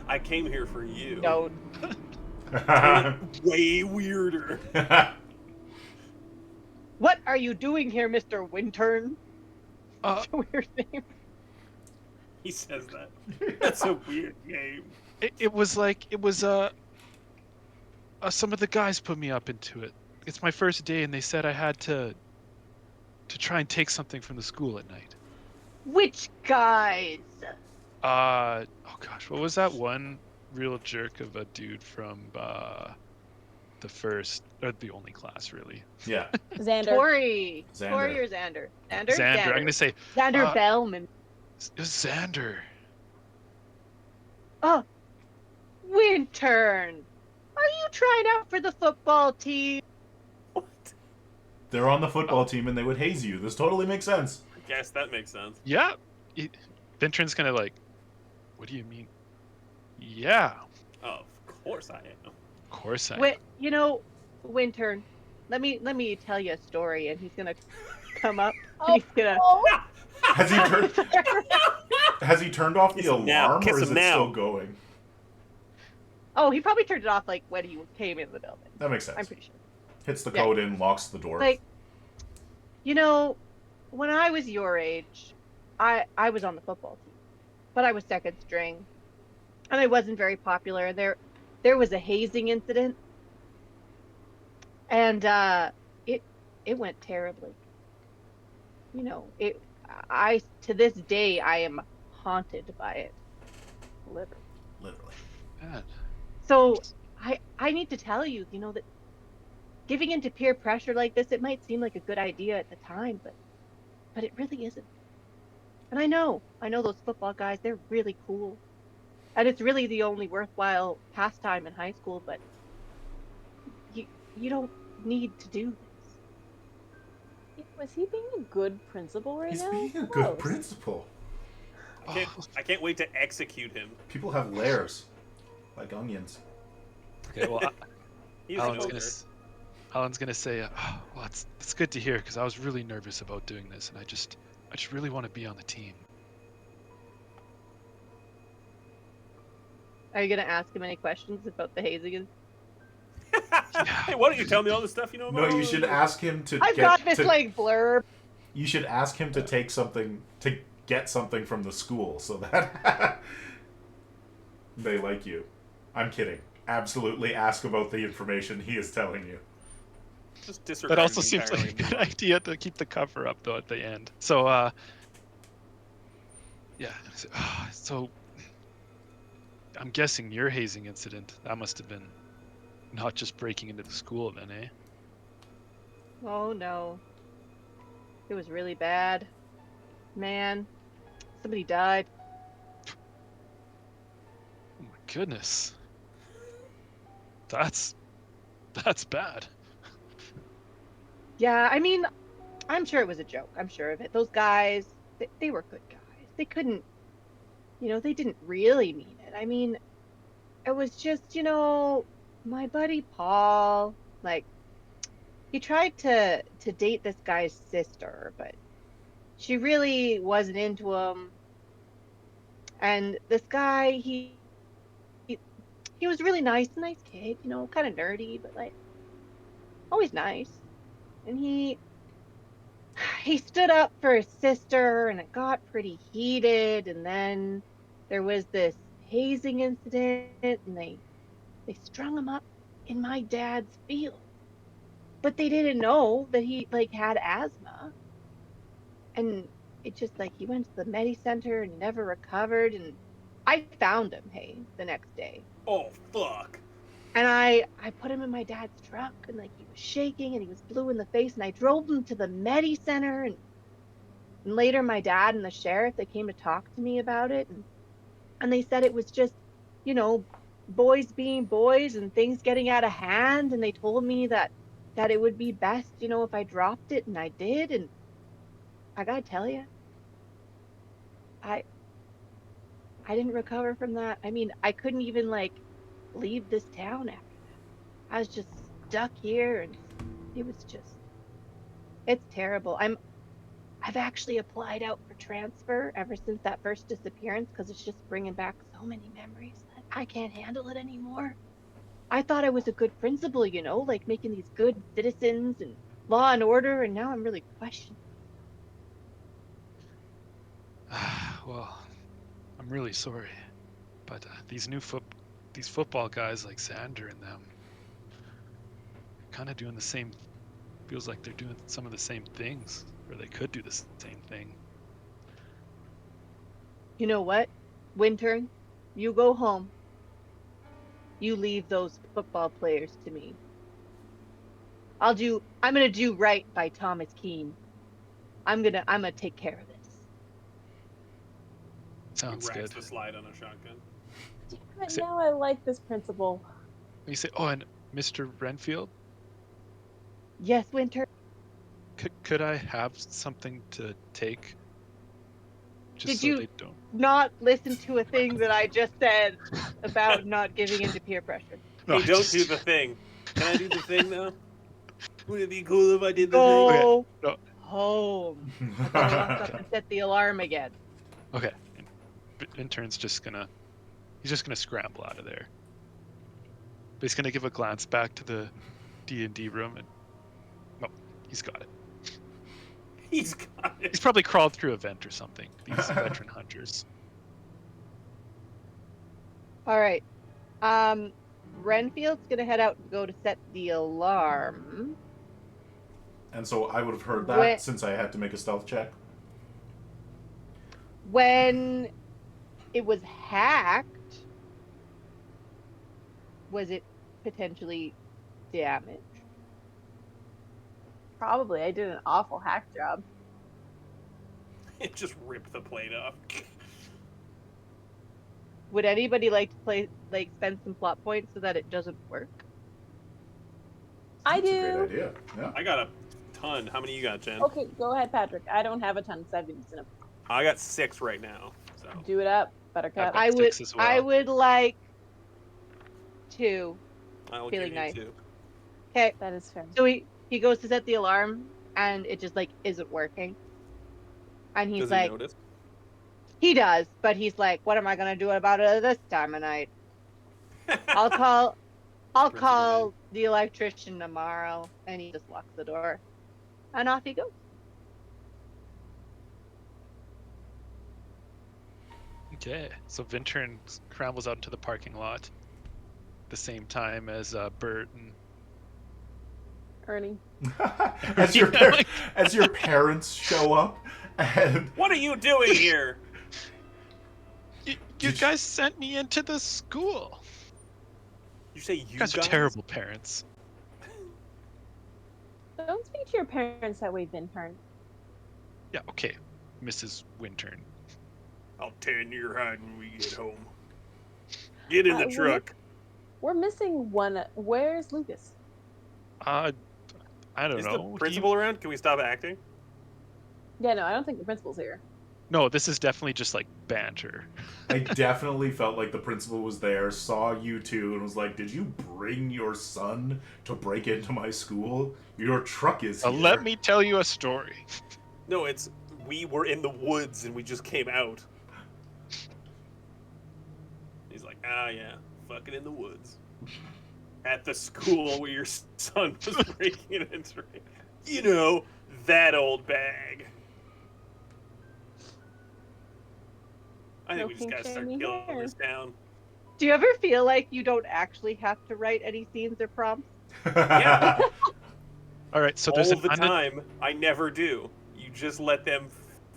I came here for you.
No.
Way weirder.
What are you doing here, Mr. Wintern?
Uh,
That's a weird name.
He says that. That's a weird game.
it was some of the guys put me up into it. It's my first day, and they said I had to try and take something from the school at night.
Which guys?
Oh gosh, what was that one real jerk of a dude from the first or the only class really?
Yeah.
Xander.
Tori.
Xander.
Tori or Xander? Xander?
Xander. I'm gonna say
Xander Bellman.
it was Xander.
Oh, Wintern. you trying out for the football team?
What?
They're on the football team and they would haze you. This totally makes sense.
I guess that makes sense.
Yeah. Vintern's gonna like, what do you mean? Yeah,
Of course I am.
of course I am.
You know, Wintern, let me tell you a story, and he's gonna come up and he's gonna.
Oh,
Has he turned off the
Kiss him now.
alarm,
Kiss
or is
him
it
now.
still going?
Oh, he probably turned it off like when he came in the building.
That makes sense.
I'm pretty sure.
Hits the
Yeah.
code in, locks the door.
Like, you know, when I was your age, I was on the football team, but I was second string, and I wasn't very popular. And there was a hazing incident, and it went terribly. You know, I to this day I am haunted by it. Literally.
Literally.
God.
So I need to tell you, you know, that giving into peer pressure like this, it might seem like a good idea at the time, but it really isn't. And I know those football guys, they're really cool. And it's really the only worthwhile pastime in high school, but you don't need to do this.
was he being a good principal right
He's
now?
being a good
Gross.
principal.
I can't wait to execute him.
People have layers, like onions.
Okay, well,
He's an
Alan's
ogre.
gonna, Alan's gonna say, well, it's good to hear because I was really nervous about doing this, and I just really want to be on the team.
Are you gonna ask him any questions about the hazing?
Hey, why don't you tell me all the stuff you know about?
No, you should ask him to
I've
get
got this
to,
like blurb.
You should ask him to take something to get something from the school so that they like you. I'm kidding. Absolutely ask about the information he is telling you.
Just disregard
That also
me
seems like a
entirely.
good idea to keep the cover up though at the end. So, yeah. So, I'm guessing your hazing incident, that must have been not just breaking into the school then, eh?
Oh no. It was really bad. Man, somebody died.
Oh my goodness. That's bad.
Yeah, I mean, I'm sure it was a joke. I'm sure of it. Those guys, they were good guys. They couldn't, they didn't really mean it. I mean, it was just, my buddy Paul, like, he tried to date this guy's sister, but she really wasn't into him. And this guy, he was really nice kid, kind of nerdy, but like always nice. And he stood up for his sister, and it got pretty heated. And then there was this hazing incident, and they strung him up in my dad's field. But they didn't know that he like had asthma. And it just like he went to the Medi Center and he never recovered. And I found him, hey, the next day.
Oh fuck!
And I put him in my dad's truck, and like he was shaking and he was blue in the face, and I drove him to the Medi Center. And later my dad and the sheriff, they came to talk to me about it, and they said it was just, boys being boys and things getting out of hand. And they told me that it would be best, if I dropped it, and I did. And I gotta tell you, I didn't recover from that. I mean, I couldn't even like leave this town after that. I was just stuck here, and it was just, it's terrible. I've actually applied out for transfer ever since that first disappearance, because it's just bringing back so many memories that I can't handle it anymore. I thought I was a good principal, like making these good citizens and law and order, and now I'm really questioning.
Well, I'm really sorry, but these football guys like Xander and them, kind of doing the same. Feels like they're doing some of the same things, or they could do the same thing.
You know what, Wintern? You go home. You leave those football players to me. I'm gonna do right by Thomas Keene. I'm gonna take care of this.
Sounds
He racks
good.
the slide on a shotgun.
But now I like this principal.
You say, oh, and Mr. Renfield,
Yes, Winter.
could I have something to take? Just
Did
so
you
they don't.
not listen to a thing that I just said about not giving into peer pressure?
No,
Hey,
I
don't
just-
do the thing. Can I do the thing though? Would it be cool if I did the
Go
thing?
Okay, no,
home. But then walk up and set the alarm again.
okay. And intern's just gonna. He's just gonna scramble out of there. But he's gonna give a glance back to the D&D room and. No, he's got it.
He's got it.
He's probably crawled through a vent or something. These veteran hunters.
All right. Renfield's gonna head out and go to set the alarm.
And so I would have heard that
When-
since I had to make a stealth check.
When it was hacked, was it potentially damaged?
Probably. I did an awful hack job.
It just ripped the plate off.
Would anybody like to spend some plot points so that it doesn't work?
I
That's a
do.
great idea. Yeah.
I got a ton. How many you got, Jen?
Okay, go ahead, Patrick. I don't have a ton, so I've been using them.
I got 6 right now. So
Do it up, Buttercup.
I've got 6 as well.
I would like to.
I will
Feeling
give you
nice.
2.
Okay,
That is fair.
so he goes to set the alarm and it just like isn't working. And he's
Does
like,
he notice?
he does, but he's like, what am I gonna do about it this time of night? I'll call
Principal
the electrician tomorrow, and he just locks the door, and off he goes.
Okay, so Vintern scrambles out into the parking lot. The same time as Bert and
Ernie.
as your
Yeah, like-
as your parents show up, and
What are you doing here?
You
Did you-
guys sent me into the school.
You say
You guys are terrible parents.
Don't speak to your parents that way, Vintern.
Yeah, okay, Mrs. Wintern.
I'll turn your hide when we get home. Get in the
we're
truck.
We're missing one. Where's Lucas?
I don't
Is
know.
the principal around? Can we stop acting?
Yeah, no, I don't think the principal's here.
No, this is definitely just like banter.
I definitely felt like the principal was there, saw you two, and was like, "Did you bring your son to break into my school? Your truck is here."
Let me tell you a story.
No, it's we were in the woods and we just came out. He's like, yeah, fucking in the woods. At the school where your son was breaking and entering. You know, that old bag. I think
No
we just gotta
pink
start
shiny
killing
hair.
this town.
Do you ever feel like you don't actually have to write any scenes or prompts?
Yeah.
All right, so there's
All
an
the time, I never do. You just let them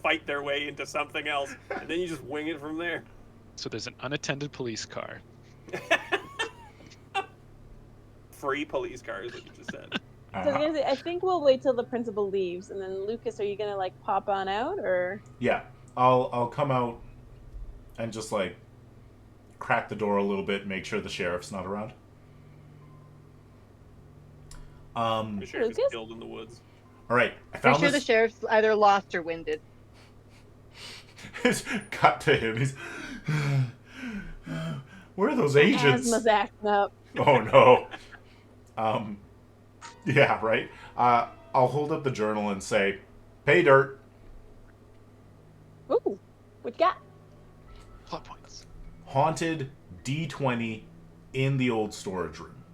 fight their way into something else, and then you just wing it from there.
so there's an unattended police car.
Free police car is what you just said.
So I was gonna say, I think we'll wait till the principal leaves, and then Lucas, are you gonna like pop on out, or?
Yeah, I'll come out and just like crack the door a little bit, make sure the sheriff's not around.
The sheriff is
Lucas?
killed in the woods.
All right, I
I'm
found
sure the
this.
sheriff's either lost or winded.
It's cut to him. He's. Where are those agents?
Asthma's acting up.
Oh no. Yeah, right. I'll hold up the journal and say, "Pay dirt."
Ooh, what you got?
Plot points.
Haunted D20 in the old storage room.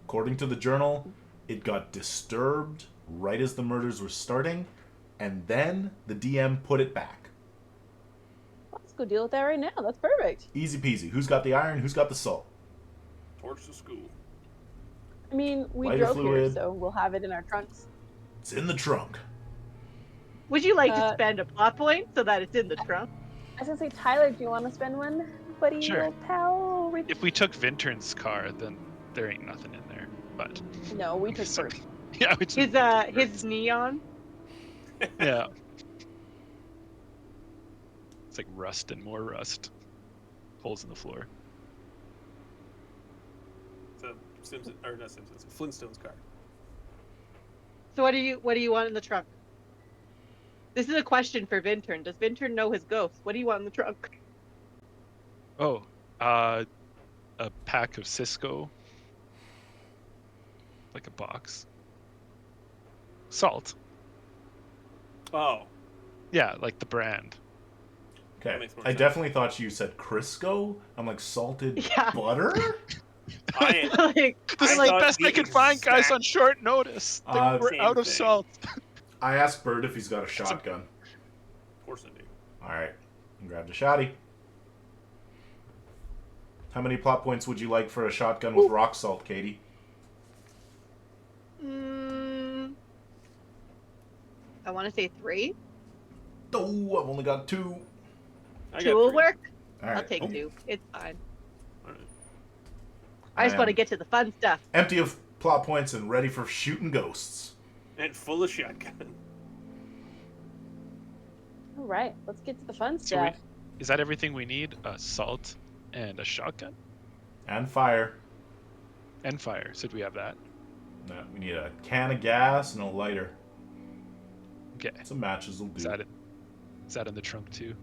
According to the journal, it got disturbed right as the murders were starting, and then the DM put it back.
Let's go deal with that right now. That's perfect.
Easy peasy. Who's got the iron? Who's got the soul?
Torch the school.
I mean, we
Lighter
drove here,
fluid.
so we'll have it in our trunks.
It's in the trunk.
Would you like to
Uh,
spend a plot point so that it's in the trunk?
I was gonna say, Tyler, do you want to spend one, buddy,
Sure.
little pal?
If we took Vintern's car, then there ain't nothing in there. But
No, we took
So-
first.
yeah, we took
His neon.
yeah. It's like rust and more rust. Holes in the floor.
Simpsons or not Simpsons, Flintstones car.
So what do you want in the trunk? This is a question for Vintern. Does Vintern know his ghost? What do you want in the trunk?
Oh, a pack of Cisco, like a box. Salt.
Oh,
Yeah, like the brand.
Okay.
That makes more
I
sense.
definitely thought you said Crisco. I'm like, salted
Yeah.
butter?
I
Like,
This is
I
the
thought
best
the
I could find, guys,
exact
on short notice. We're
same
out of
thing.
salt.
I asked Bird if he's got a shotgun.
Of course I do.
Alright. Grab the shotty. How many plot points would you like for a shotgun with rock salt, Catie?
I want to say 3.
Oh, I've only got 2.
I
2
got
will
3.
work.
Alright.
I'll take
Oh,
2. It's fine.
All right.
I just want to
am
get to the fun stuff.
empty of plot points and ready for shooting ghosts.
And full of shotgun.
All right, let's get to the fun
So we,
stuff.
is that everything we need? Salt and a shotgun
And fire.
and fire. So do we have that?
No, we need a can of gas and a lighter.
Okay.
Some matches will do.
Is that in the trunk too?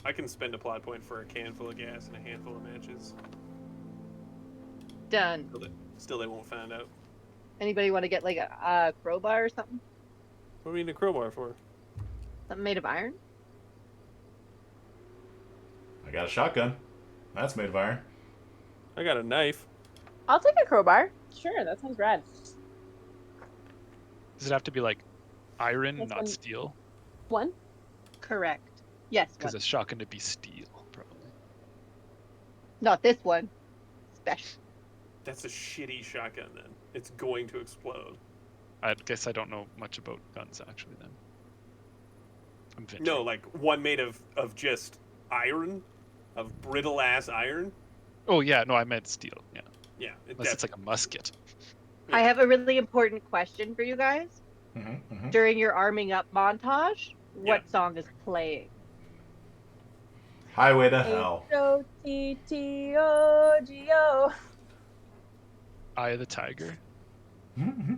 I can spend a plot point for a can full of gas and a handful of matches.
Done.
Still they won't find out.
Anybody want to get like a crowbar or something?
What do we need a crowbar for?
Something made of iron?
I got a shotgun. That's made of iron.
I got a knife.
I'll take a crowbar. Sure, that sounds rad.
Does it have to be like iron,
That's
not
one-
steel?
1.
Correct. Yes.
Because
One.
a shotgun to be steel, probably.
Not this one. Special.
That's a shitty shotgun then. It's going to explode.
I guess I don't know much about guns actually. Then. I'm venturing.
No, like one made of just iron, of brittle ass iron.
Oh yeah, no, I meant steel. Yeah,
Yeah,
unless it's like a musket.
I have a really important question for you guys.
Mm-hmm.
During your arming up montage, what
Yeah.
song is playing?
Highway to Hell.
H-O-T-T-O-G-O.
Eye of the Tiger.
Mm-hmm.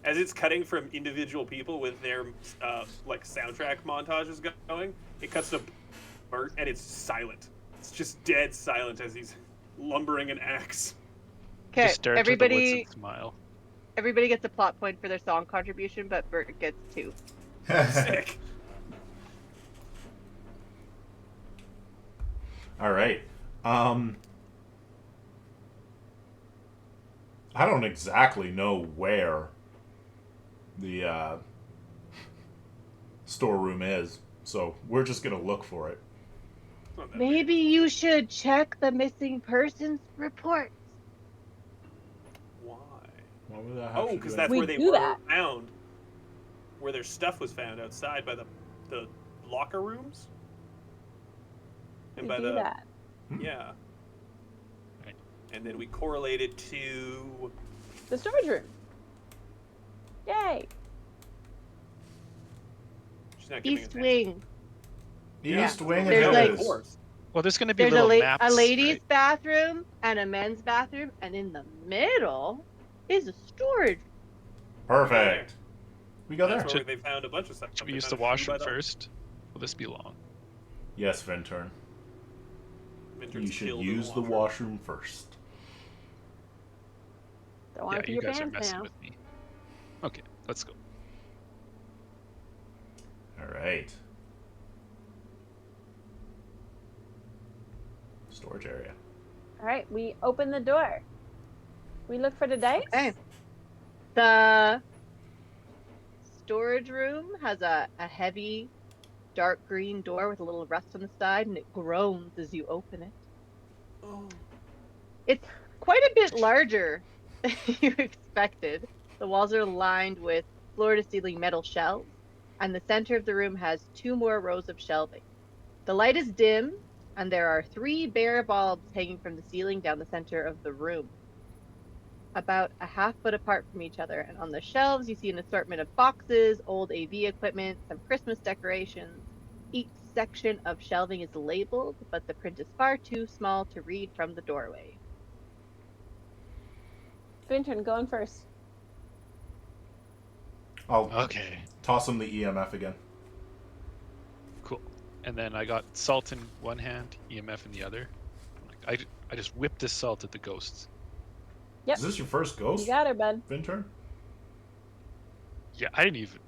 as it's cutting from individual people with their like soundtrack montages going. It cuts to Bert and it's silent. It's just dead silent as he's lumbering an axe.
Okay,
Just stare into the woods
everybody,
and smile.
everybody gets a plot point for their song contribution, but Bert gets 2.
Sick.
All right. I don't exactly know where the storeroom is, so we're just gonna look for it.
It's not that
Maybe you should check the missing persons report.
big. Why?
What would that have
Oh,
to do
because
with-
that's
We
where they
do
were
that.
found. Where their stuff was found outside by the locker rooms. And
We
by
do
the
that.
yeah.
Right.
And then we correlate it to
The storage room. Yay.
she's not giving
East
us
Wing.
East Wing
There's
it
like-
is.
Of course.
Well, there's going to be
There's
little
a
maps.
ladies'
right?
bathroom and a men's bathroom, and in the middle is a storage.
Perfect. We go
That's
there.
where they found a bunch of stuff.
Should we
They
use the
found a shoe
washroom
by the-
first? Will this be long?
Yes, Vintern.
Vintern's
You should
killed in
use the washroom first.
Don't want
Yeah,
to pee
you
your
guys are
pants
messing
now.
with me. Okay, let's go.
All right. Storage area.
All right, we open the door. We look for the dice.
Okay. The storage room has a heavy dark green door with a little rust on the side, and it groans as you open it.
Oh.
It's quite a bit larger than you expected. The walls are lined with floor-to-ceiling metal shelves, and the center of the room has 2 more rows of shelving. The light is dim, and there are 3 bare bulbs hanging from the ceiling down the center of the room, about a half foot apart from each other. And on the shelves, you see an assortment of boxes, old AV equipment, some Christmas decorations. Each section of shelving is labeled, but the print is far too small to read from the doorway.
Vintern, going first.
I'll
Okay,
toss him the EMF again.
cool. And then I got salt in one hand, EMF in the other. I just whipped this salt at the ghosts.
Yep.
Is this your first ghost,
You got her, bud.
Vinturn?
Yeah, I didn't even.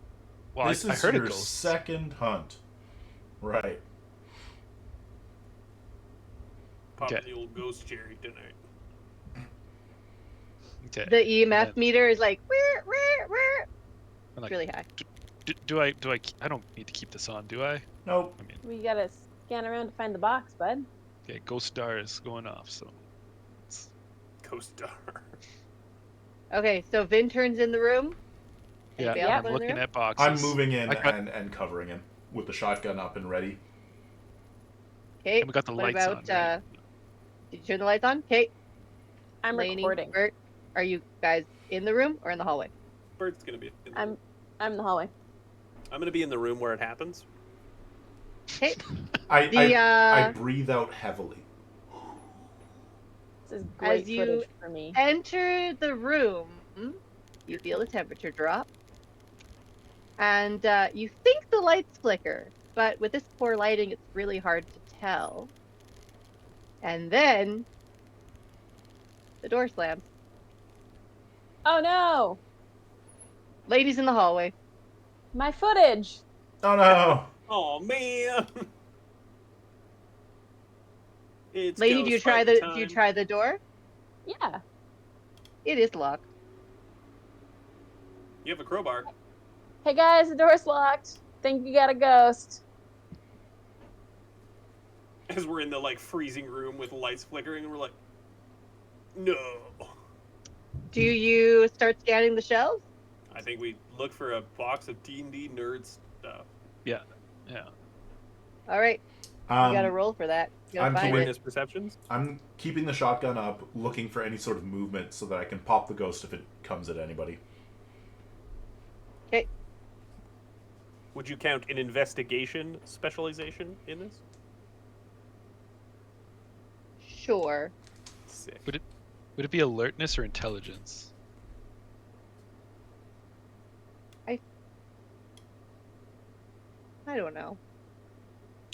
Well,
This
I
is
heard a
your
ghost.
second hunt. Right.
Popping
Okay.
the old ghost cherry tonight.
Okay.
The EMF
then-
meter is like,
I'm
it's
like,
really high.
do I? I don't need to keep this on, do I?
Nope.
I mean,
We gotta scan around to find the box, bud.
okay, ghost star is going off, so.
Ghost star.
Okay, so Vintern's in the room.
Yeah,
Anybody else
I'm
in the
looking
room?
at boxes.
I'm moving in
I got-
and covering him with the shotgun up and ready.
Okay.
And we got the
what
lights
about,
on. Right?
Did you turn the lights on? Kate,
I'm
Lainey,
recording.
Bert, are you guys in the room or in the hallway?
Bert's gonna be. In the room.
I'm in the hallway.
I'm gonna be in the room where it happens.
Okay.
I breathe out heavily.
This is great
you-
footage for me.
Enter the room. You feel the temperature drop. And you think the lights flicker, but with this poor lighting, it's really hard to tell. And then the door slams.
Oh no!
Ladies in the hallway.
My footage!
Oh no!
Oh man. It's
Lady, do you
ghost
try
fight
the
time.
door?
Yeah.
It is locked.
You have a crowbar.
Hey guys, the door's locked. Think you got a ghost.
As we're in the like freezing room with lights flickering, and we're like, no.
Do you start scanning the shelves?
I think we look for a box of D&D nerd stuff.
Yeah.
All right, you gotta roll for that. You gotta
I'm
find
Awareness
it.
perceptions.
I'm keeping the shotgun up, looking for any sort of movement so that I can pop the ghost if it comes at anybody.
Okay.
Would you count an investigation specialization in this?
Sure.
Sick.
Would it be alertness or intelligence?
I don't know.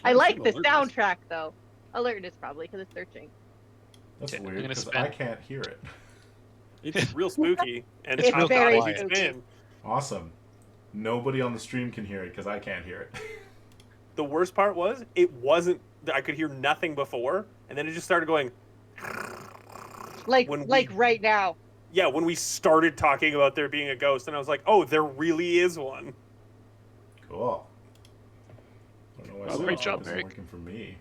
I
I
would
like
assume
the
alertness.
soundtrack though. Alertness probably because it's searching.
That's
Okay, I'm
weird
gonna
because
spend-
I can't hear it.
It's real spooky, and
It's
how
very
quiet
spooky.
it's been.
Awesome. Nobody on the stream can hear it because I can't hear it.
The worst part was it wasn't. I could hear nothing before, and then it just started going.
Like
When we-
like right now.
Yeah, when we started talking about there being a ghost, and I was like, "Oh, there really is one."
Cool. I don't know why
Well,
sound
great job,
isn't
Eric.
working for me.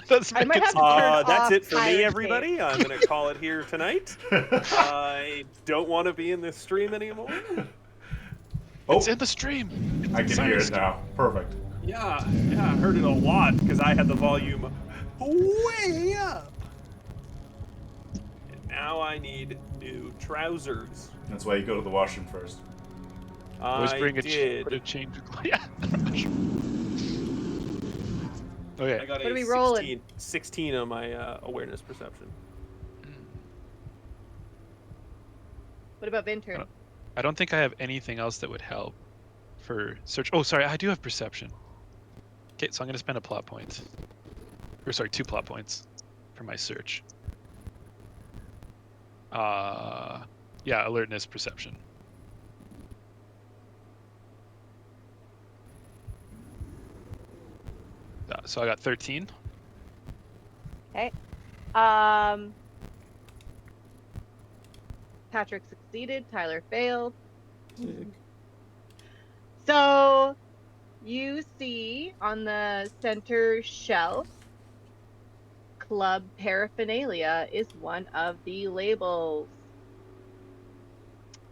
That's
I might have to turn
That's
off
it for me,
Tyler's
everybody. I'm gonna call it here tonight. I don't want to be in this stream anymore.
Oh,
It's in the stream.
I can hear it now. Perfect.
Yeah, I heard it a lot because I had the volume way up. And now I need new trousers.
That's why you go to the washroom first.
Always
I
bring a
did.
put a change. Yeah. Okay.
I got
What are
a
we rolling?
16 on my awareness perception.
What about Vintern?
I don't think I have anything else that would help for search. Oh, sorry, I do have perception. Okay, so I'm gonna spend a plot point. Or sorry, 2 plot points for my search. Yeah, alertness, perception. So I got 13.
Okay. Patrick succeeded. Tyler failed. So you see on the center shelf, club paraphernalia is one of the labels.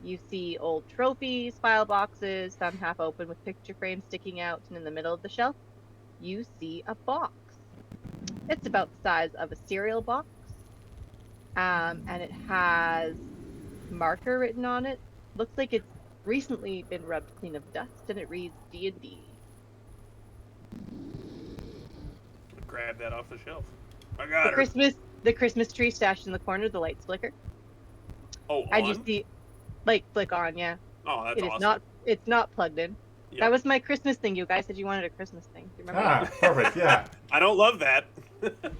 You see old trophies, file boxes, some half open with picture frames sticking out, and in the middle of the shelf, you see a box. It's about the size of a cereal box, and it has marker written on it. Looks like it's recently been rubbed clean of dust, and it reads D&D.
Grab that off the shelf. I
For
got her.
Christmas, the Christmas tree stashed in the corner, the lights flicker.
Oh,
And you
on?
see, like, flick on, yeah.
Oh, that's
It is
awesome.
it's not plugged in.
Yep.
That was my Christmas thing. You guys said you wanted a Christmas thing. Do you remember
Ah, perfect. Yeah.
I don't love that.
that?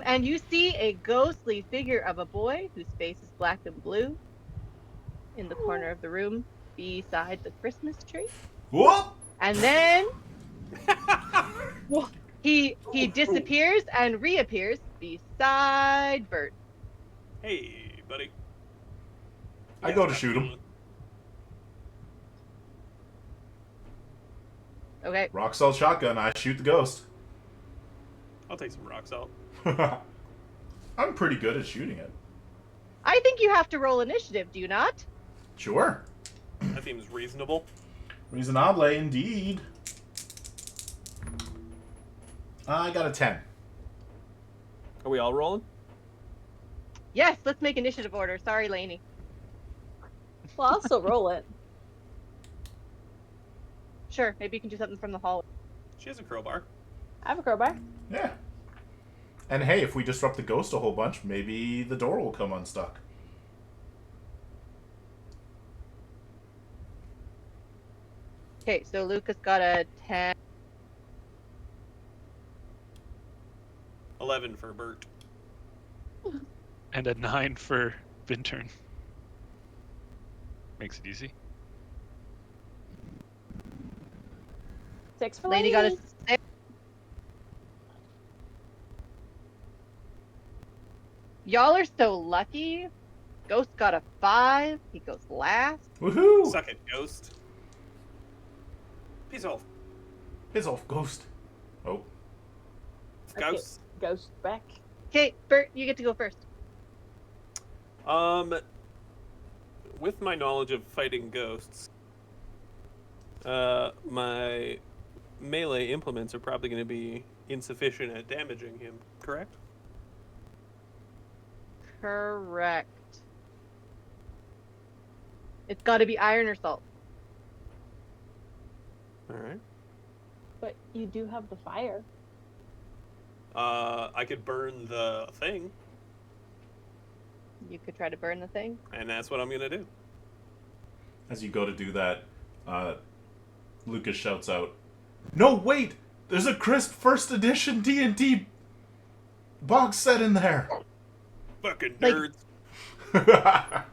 And you see a ghostly figure of a boy whose face is black and blue in the corner of the room beside the Christmas tree.
Whoop!
And then he disappears and reappears beside Bert.
Hey, buddy.
I go to shoot him.
Okay.
Rock salt shotgun. I shoot the ghost.
I'll take some rock salt.
I'm pretty good at shooting it.
I think you have to roll initiative, do you not?
Sure.
That seems reasonable.
Reasonable indeed. I got a 10.
Are we all rolling?
Yes, let's make initiative order. Sorry, Lainey.
Well, I'll still roll it.
Sure, maybe you can do something from the hallway.
She has a crowbar.
I have a crowbar.
Yeah. And hey, if we disrupt the ghost a whole bunch, maybe the door will come unstuck.
Okay, so Lucas got a 10.
11 for Bert.
And a 9 for Vintern. Makes it easy.
6 for
Lainey got a
Lainey.
6. Y'all are so lucky. Ghost got a 5. He goes last.
Woohoo!
Suck it, ghost. Peace off.
Piss off, ghost. Oh.
Okay.
Ghost.
Ghost back.
Okay, Bert, you get to go first.
With my knowledge of fighting ghosts, my melee implements are probably going to be insufficient at damaging him, correct?
Correct. It's got to be iron or salt.
Alright.
But you do have the fire.
I could burn the thing,
You could try to burn the thing.
and that's what I'm going to do.
As you go to do that, Lucas shouts out, "No, wait! There's a crisp first edition D&D box set in there!"
Fucking
Like-
nerds.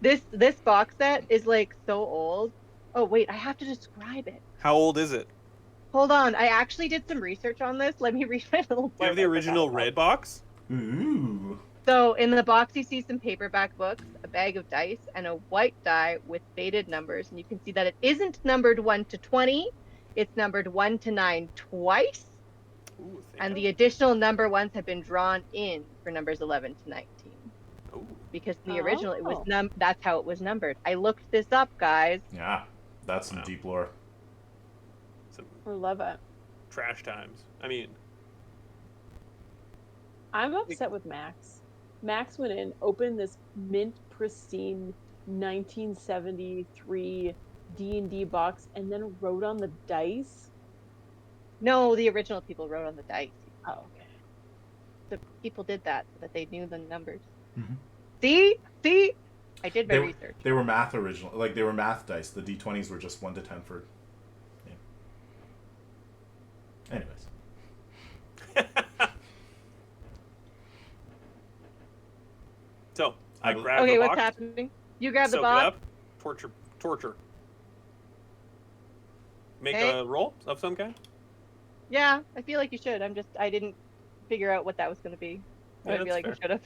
This box set is like so old. Oh wait, I have to describe it.
How old is it?
Hold on, I actually did some research on this. Let me read my little.
Do you have the
blurb I
original
forgot.
red box?
Ooh.
So in the box, you see some paperback books, a bag of dice, and a white die with faded numbers. And you can see that it isn't numbered 1 to 20; it's numbered 1 to 9 twice.
Ooh,
And the additional number ones have been drawn in for numbers 11 to 19.
Ooh.
Because in the original, it was
Oh.
that's how it was numbered. I looked this up, guys.
Yeah, that's some
Wow.
deep lore.
Some
I love it.
trash times. I mean,
I'm upset with Max. Max went in, opened this mint pristine 1973 D&D box, and then wrote on the dice.
No, the original people wrote on the dice.
Oh, okay.
The people did that so that they knew the numbers.
Mhm.
See? I did my research.
They were math original, like they were math dice. The D20s were just 1 to 10 for. Yeah. Anyways,
so I grab
Okay,
the
what's
box,
happening? You grab the
soak it
box.
up, torture. Make
Okay.
a roll of some kind.
Yeah, I feel like you should. I didn't figure out what that was going to be.
Yeah,
I feel
that's
like you should have.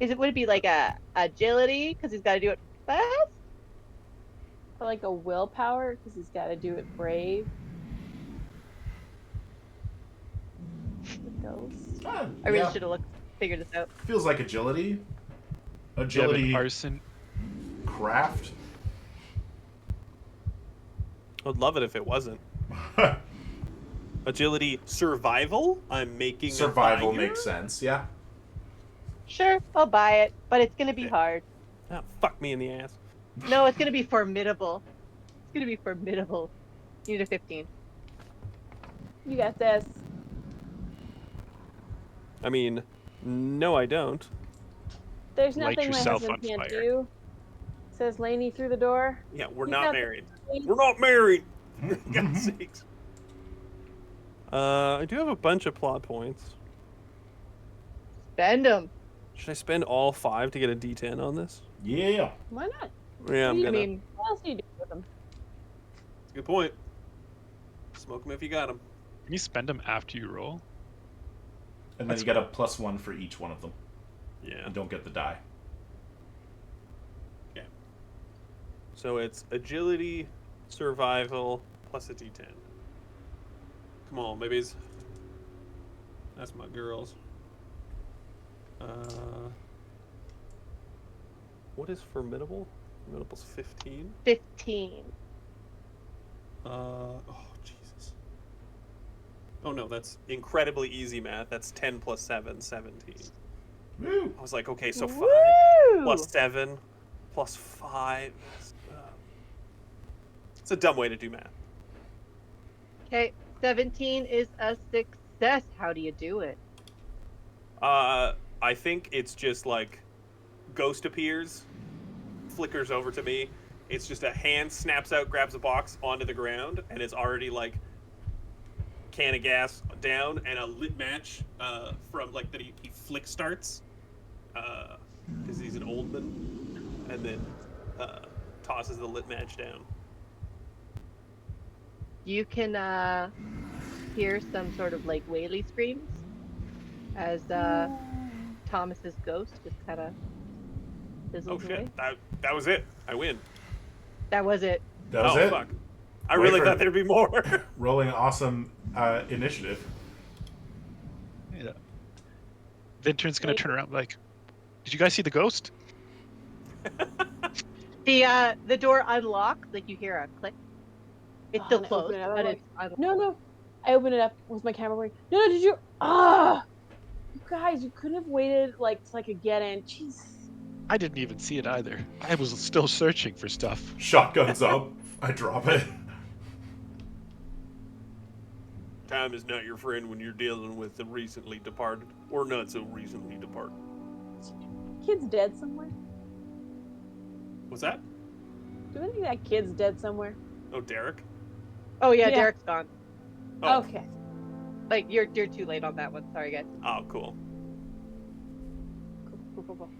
Would it be like a agility because he's got to do it fast?
Or like a willpower, because he's got to do it brave. The ghost.
ah,
I really
yeah,
should have figured this out.
feels like agility.
Do you have
Agility,
an arson?
craft.
I'd love it if it wasn't. Agility, survival. I'm making
Survival
a fire?
makes sense. Yeah.
Sure, I'll buy it, but it's going to be hard.
Ah, fuck me in the ass.
No, it's gonna be formidable. It's gonna be formidable. You need a 15.
You got this.
I mean, no, I don't.
There's
Light
nothing my
yourself
husband
on
can't
fire.
do. Says Lainey through the door.
Yeah, we're
He's
not
the
married.
same.
We're not married. For God's sakes. I do have a bunch of plot points.
Spend them.
Should I spend all 5 to get a D10 on this?
Yeah.
Why not?
Yeah, I'm
I
gonna.
mean,
What else do you do with them?
Good point. Smoke them if you got them.
Can you spend them after you roll?
And then
That's
you get a +1 for each one of them.
Yeah.
You don't get the die.
Okay. So it's agility, survival, plus a D10. Come on, babies. That's my girls. What is formidable? Formidable's 15.
15.
Oh, Jesus. Oh no, that's incredibly easy math. That's 10 plus 7, 17.
Woo!
I was like, okay, so 5
Woo!
plus 7 plus 5. It's a dumb way to do math.
Okay, 17 is a success. How do you do it?
I think it's just like ghost appears, flickers over to me. It's just a hand snaps out, grabs a box onto the ground, and it's already like can of gas down and a lit match from like that he flick starts because he's an old man, and then tosses the lit match down.
You can hear some sort of like whaley screams as Thomas's ghost just kind of fizzles
Oh shit!
away.
That was it. I win.
That was it.
That was
oh
it.
fuck! I
Wait
really
for-
thought there'd be more.
Rolling awesome initiative.
Yeah. Vintern's gonna turn around and be like, "Did you guys see the ghost?"
The door unlocks, like you hear a click. It's still
and I
closed,
open it up,
but
I'm
it's unlocked.
No. I open it up with my camera going, no, did you? Ah! You guys, you could have waited like till I could get in. Jeez.
I didn't even see it either. I was still searching for stuff.
Shotgun's up. I drop it.
Time is not your friend when you're dealing with the recently departed or not so recently departed.
Kid's dead somewhere.
What's that?
Do we think that kid's dead somewhere?
Oh, Derek.
Oh yeah,
Yeah.
Derek's gone.
Oh.
Okay.
Like you're too late on that one. Sorry guys.
Oh, cool.
Cool.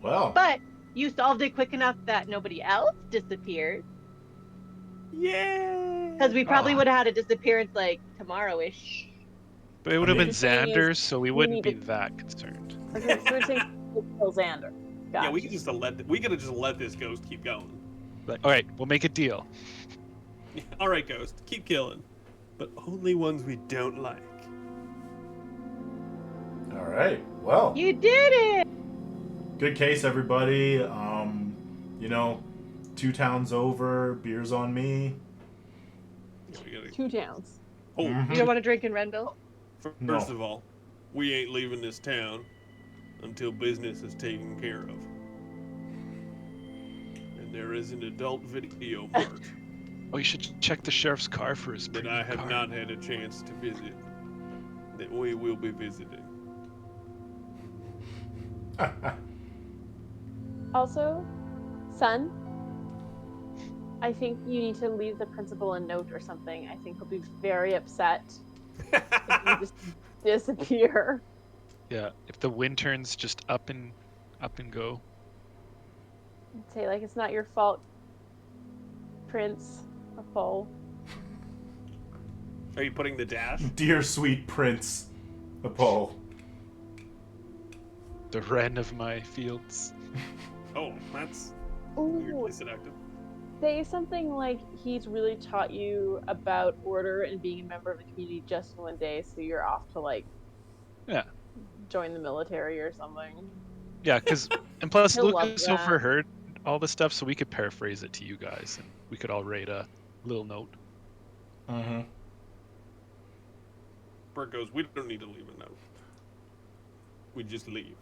Well,
But you solved it quick enough that nobody else disappeared.
Yay!
Because we probably
Ah.
would have had a disappearance like tomorrow-ish.
But it would have
mean-
been
The thing is,
Xander, so we
we
wouldn't be
need to-
that concerned.
Okay, so we're saying kill Xander.
Yeah,
Gotcha.
we could just let this ghost keep going.
Like, all right, we'll make a deal.
All right, ghost, keep killing, but only ones we don't like.
all right. Well,
You did it!
good case, everybody. You know, 2 towns over, beers on me.
We gotta-
2 towns.
Oh,
Mhm.
You don't want to drink in Renville?
first
No.
of all, we ain't leaving this town until business is taken care of. And there is an adult video mart
Oh, you should check the sheriff's car for his
that
premium
I have
car.
not had a chance to visit, that we will be visiting.
Also, son, I think you need to leave the principal a note or something. I think he'll be very upset if you just disappear.
Yeah, if the wind turns just up and go.
Say like it's not your fault, Prince of Pole.
Are you putting the dash?
Dear sweet Prince Apollo.
The wren of my fields.
Oh, that's
Ooh,
weirdly seductive.
say something like he's really taught you about order and being a member of the community just in one day, so you're off to like
Yeah.
join the military or something.
Yeah, and plus
He'll love
Lucas
that.
overheard all this stuff, so we could paraphrase it to you guys, and we could all write a little note.
Mm-hmm.
Bert goes, we don't need to leave a note. We just leave.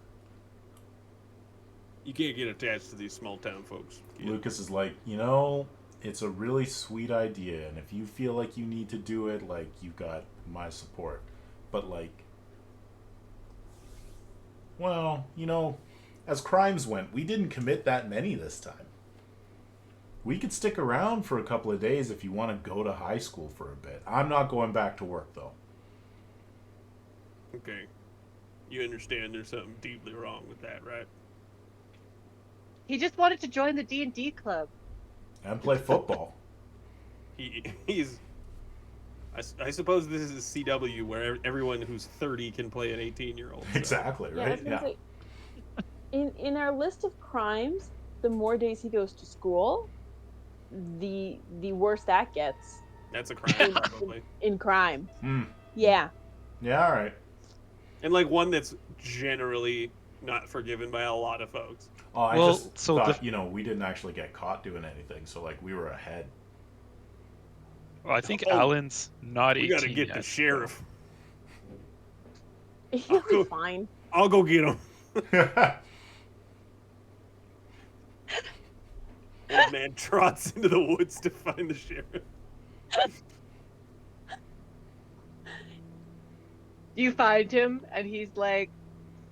You can't get attached to these small town folks.
Lucas is like, it's a really sweet idea, and if you feel like you need to do it, like, you've got my support. But, like, well, as crimes went, we didn't commit that many this time. We could stick around for a couple of days if you want to go to high school for a bit. I'm not going back to work, though.
Okay. You understand there's something deeply wrong with that, right?
He just wanted to join the D&D club.
And play football.
He's... I suppose this is a CW where everyone who's 30 can play an 18-year-old. So.
Exactly,
Yeah, I
right?
was gonna say, in our list of crimes, the more days he goes to school, the worse that gets.
That's a crime, probably.
In crime.
Hmm.
Yeah.
Yeah, all right.
And, like, one that's generally not forgiven by a lot of folks.
Oh, I
Well,
just
so
thought, we didn't actually get caught doing anything, so, like, we were ahead.
Well, I think
Oh,
Alan's not 18
We gotta get
yet,
the
so-
sheriff.
He'll
cool.
be fine.
I'll go get him. Old man trots into the woods to find the sheriff.
You find him, and he's like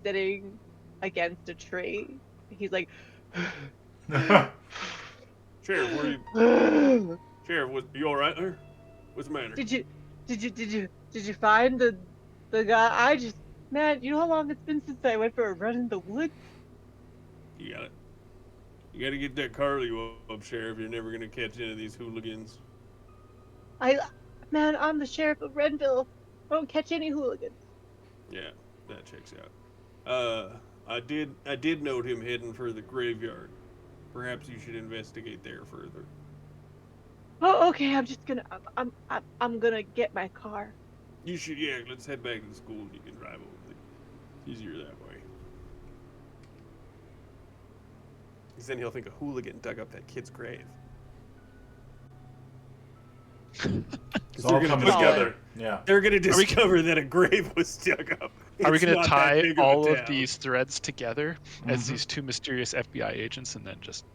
sitting against a tree. He's like,
Sheriff, where you? Sheriff, you all right there? What's the matter?
did you find the guy? Man, you know how long it's been since I went for a run in the woods?
You got it. You gotta get that Carly up, Sheriff. You're never gonna catch any of these hooligans.
Man, I'm the sheriff of Renville. I don't catch any hooligans.
Yeah, that checks out. I did note him heading for the graveyard. Perhaps you should investigate there further.
Oh, okay. I'm gonna get my car.
You should, yeah. Let's head back to the school. You can drive over. It's easier that way. Because then he'll think a hooligan dug up that kid's grave.
It's all coming together. Yeah.
They're gonna discover that a grave was dug up.
Are we
It's
going
not
to
that
tie
big of a
all of
town.
these threads together as
Mhm.
these two mysterious FBI agents and then just...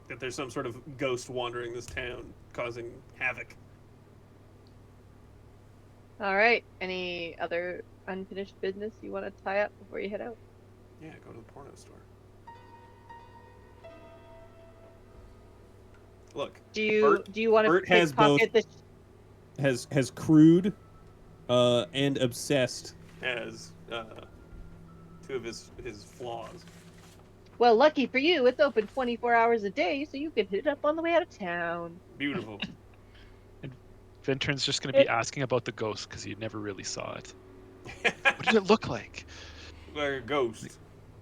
That there's some sort of ghost wandering this town, causing havoc.
All right. Any other unfinished business you want to tie up before you head out?
Yeah, go to the porno store. Look,
Do you
Bert-
want to
Bert has both.
pickpocket the?
Has crude, and obsessed.
has two of his flaws.
Well, lucky for you, it's open 24 hours a day, so you can hit it up on the way out of town.
Beautiful.
Vintern's just going to be asking about the ghost because he never really saw it. What did it look like?
Like a ghost.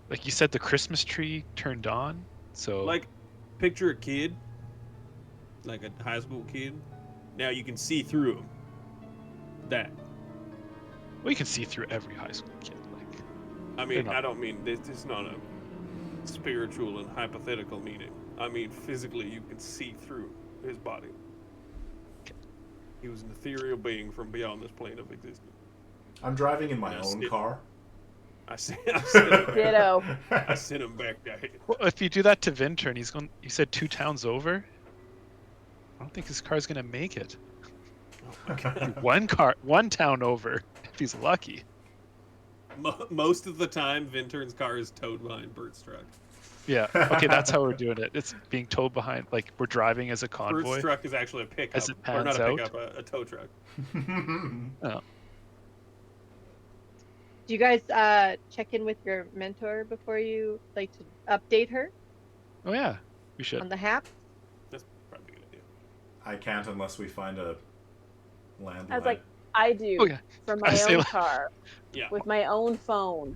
Like you said, the Christmas tree turned on, so...
Like, picture a kid, like a high school kid. Now you can see through him. That.
Well, you can see through every high school kid. Like,
I mean,
not-
I don't mean this is not a spiritual and hypothetical meaning. I mean, physically, you can see through his body. He was an ethereal being from beyond this plane of existence.
I'm driving in my
Yeah,
own
stiff.
car.
I sent him back.
Ditto.
I sent him back down.
well, if you do that to Vintern, he's going. You said 2 towns over. I don't think his car's going to make it. One town over, if he's lucky.
Most of the time, Vintern's car is towed behind Bert's truck.
Yeah. Okay, that's how we're doing it. It's being towed behind, like we're driving as a
Bert's
convoy.
truck is actually a pickup,
As it
or not
pans
a
out.
pickup, a tow truck.
Do you guys check in with your mentor before you like to update her
Oh yeah, we should.
on the hap?
That's probably a good idea.
I can't unless we find a landline.
I was like, I do
Oh yeah.
from
I
my
say
own
like-
car
Yeah.
with my own phone,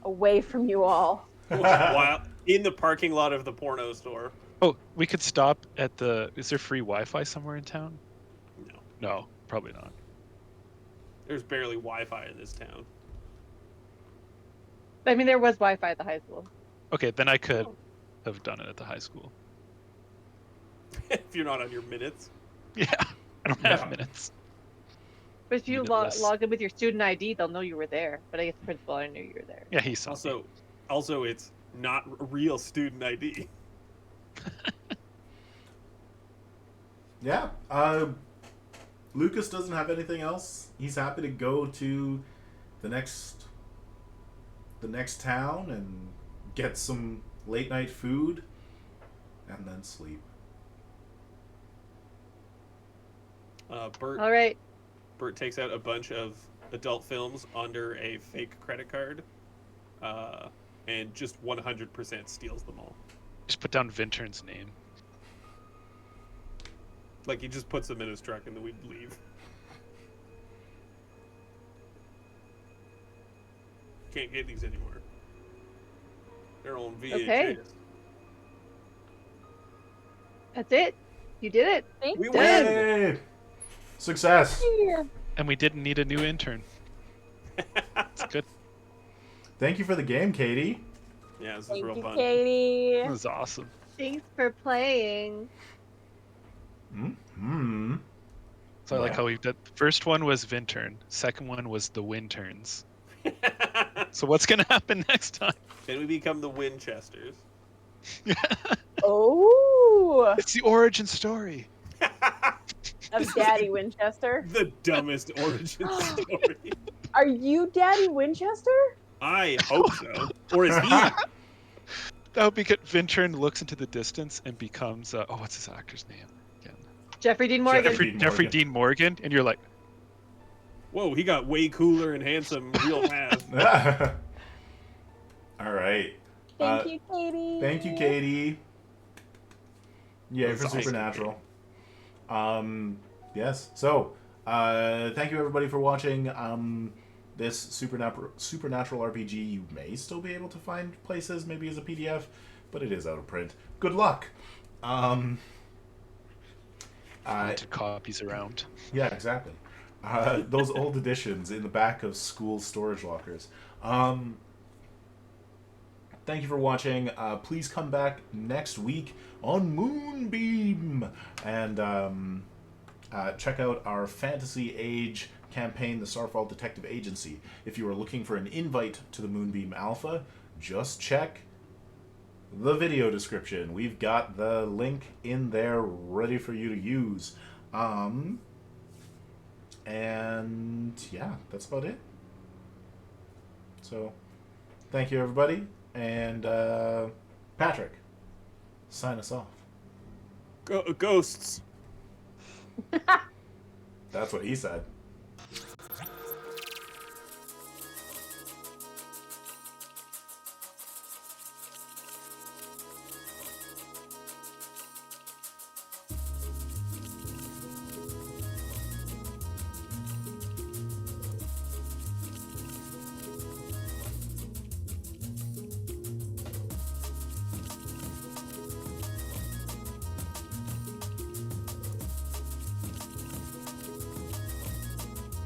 away from you all.
While in the parking lot of the porno store.
Oh, we could stop at the. Is there free Wi-Fi somewhere in town?
No,
No, probably not.
there's barely Wi-Fi in this town.
I mean, there was Wi-Fi at the high school.
Okay, then I could have done it at the high school.
If you're not on your minutes.
Yeah, I don't have
Yeah.
minutes.
But if you
Limitless.
log in with your student ID, they'll know you were there. But I guess the principal, I knew you were there.
Yeah, he saw. me.
Also, Also, it's not real student ID.
Yeah. Lucas doesn't have anything else. He's happy to go to the next town and get some late night food and then sleep.
Bert
All right.
Bert takes out a bunch of adult films under a fake credit card, and just 100% steals them all.
Just put down Vintern's name.
Like, he just puts them in his truck and then we leave. Can't get these anywhere. They're on VHS.
Okay. That's it. You did it.
Thanks.
We
Done.
win!
Yay! Success.
Yeah.
And we didn't need a new intern. It's good.
Thank you for the game, Catie.
Yeah, this is
Thank
real
you,
fun.
Katie.
That was awesome.
Thanks for playing.
Mm-hmm.
So I like
Yeah.
how we did. First one was Vintern. Second one was the Winterns. So what's gonna happen next time?
Then we become the Winchesters.
Oh,
It's the origin story.
of Daddy Winchester.
The dumbest origin story.
Are you Daddy Winchester?
I hope so. Or is he?
That would be good. Vintern looks into the distance and becomes what's his actor's name again?
Jeffrey Dean Morgan.
Jeffrey Dean Morgan, and you're like,
Whoa, he got way cooler and handsome real fast.
All right.
Thank you, Katie.
Thank you, Catie. Yay
That's
for
awesome,
Supernatural. Yes. So, thank you everybody for watching. This Supernatural RPG. You may still be able to find places, maybe as a PDF, but it is out of print. Good luck.
printed copies around.
Yeah, exactly. Those old editions in the back of school storage lockers. Thank you for watching. Please come back next week on Moonbeam and check out our Fantasy Age campaign, the Starfall Detective Agency. If you are looking for an invite to the Moonbeam Alpha, just check the video description. We've got the link in there ready for you to use. And yeah, that's about it. So, thank you everybody. And Patrick, sign us off.
Ghosts.
That's what he said.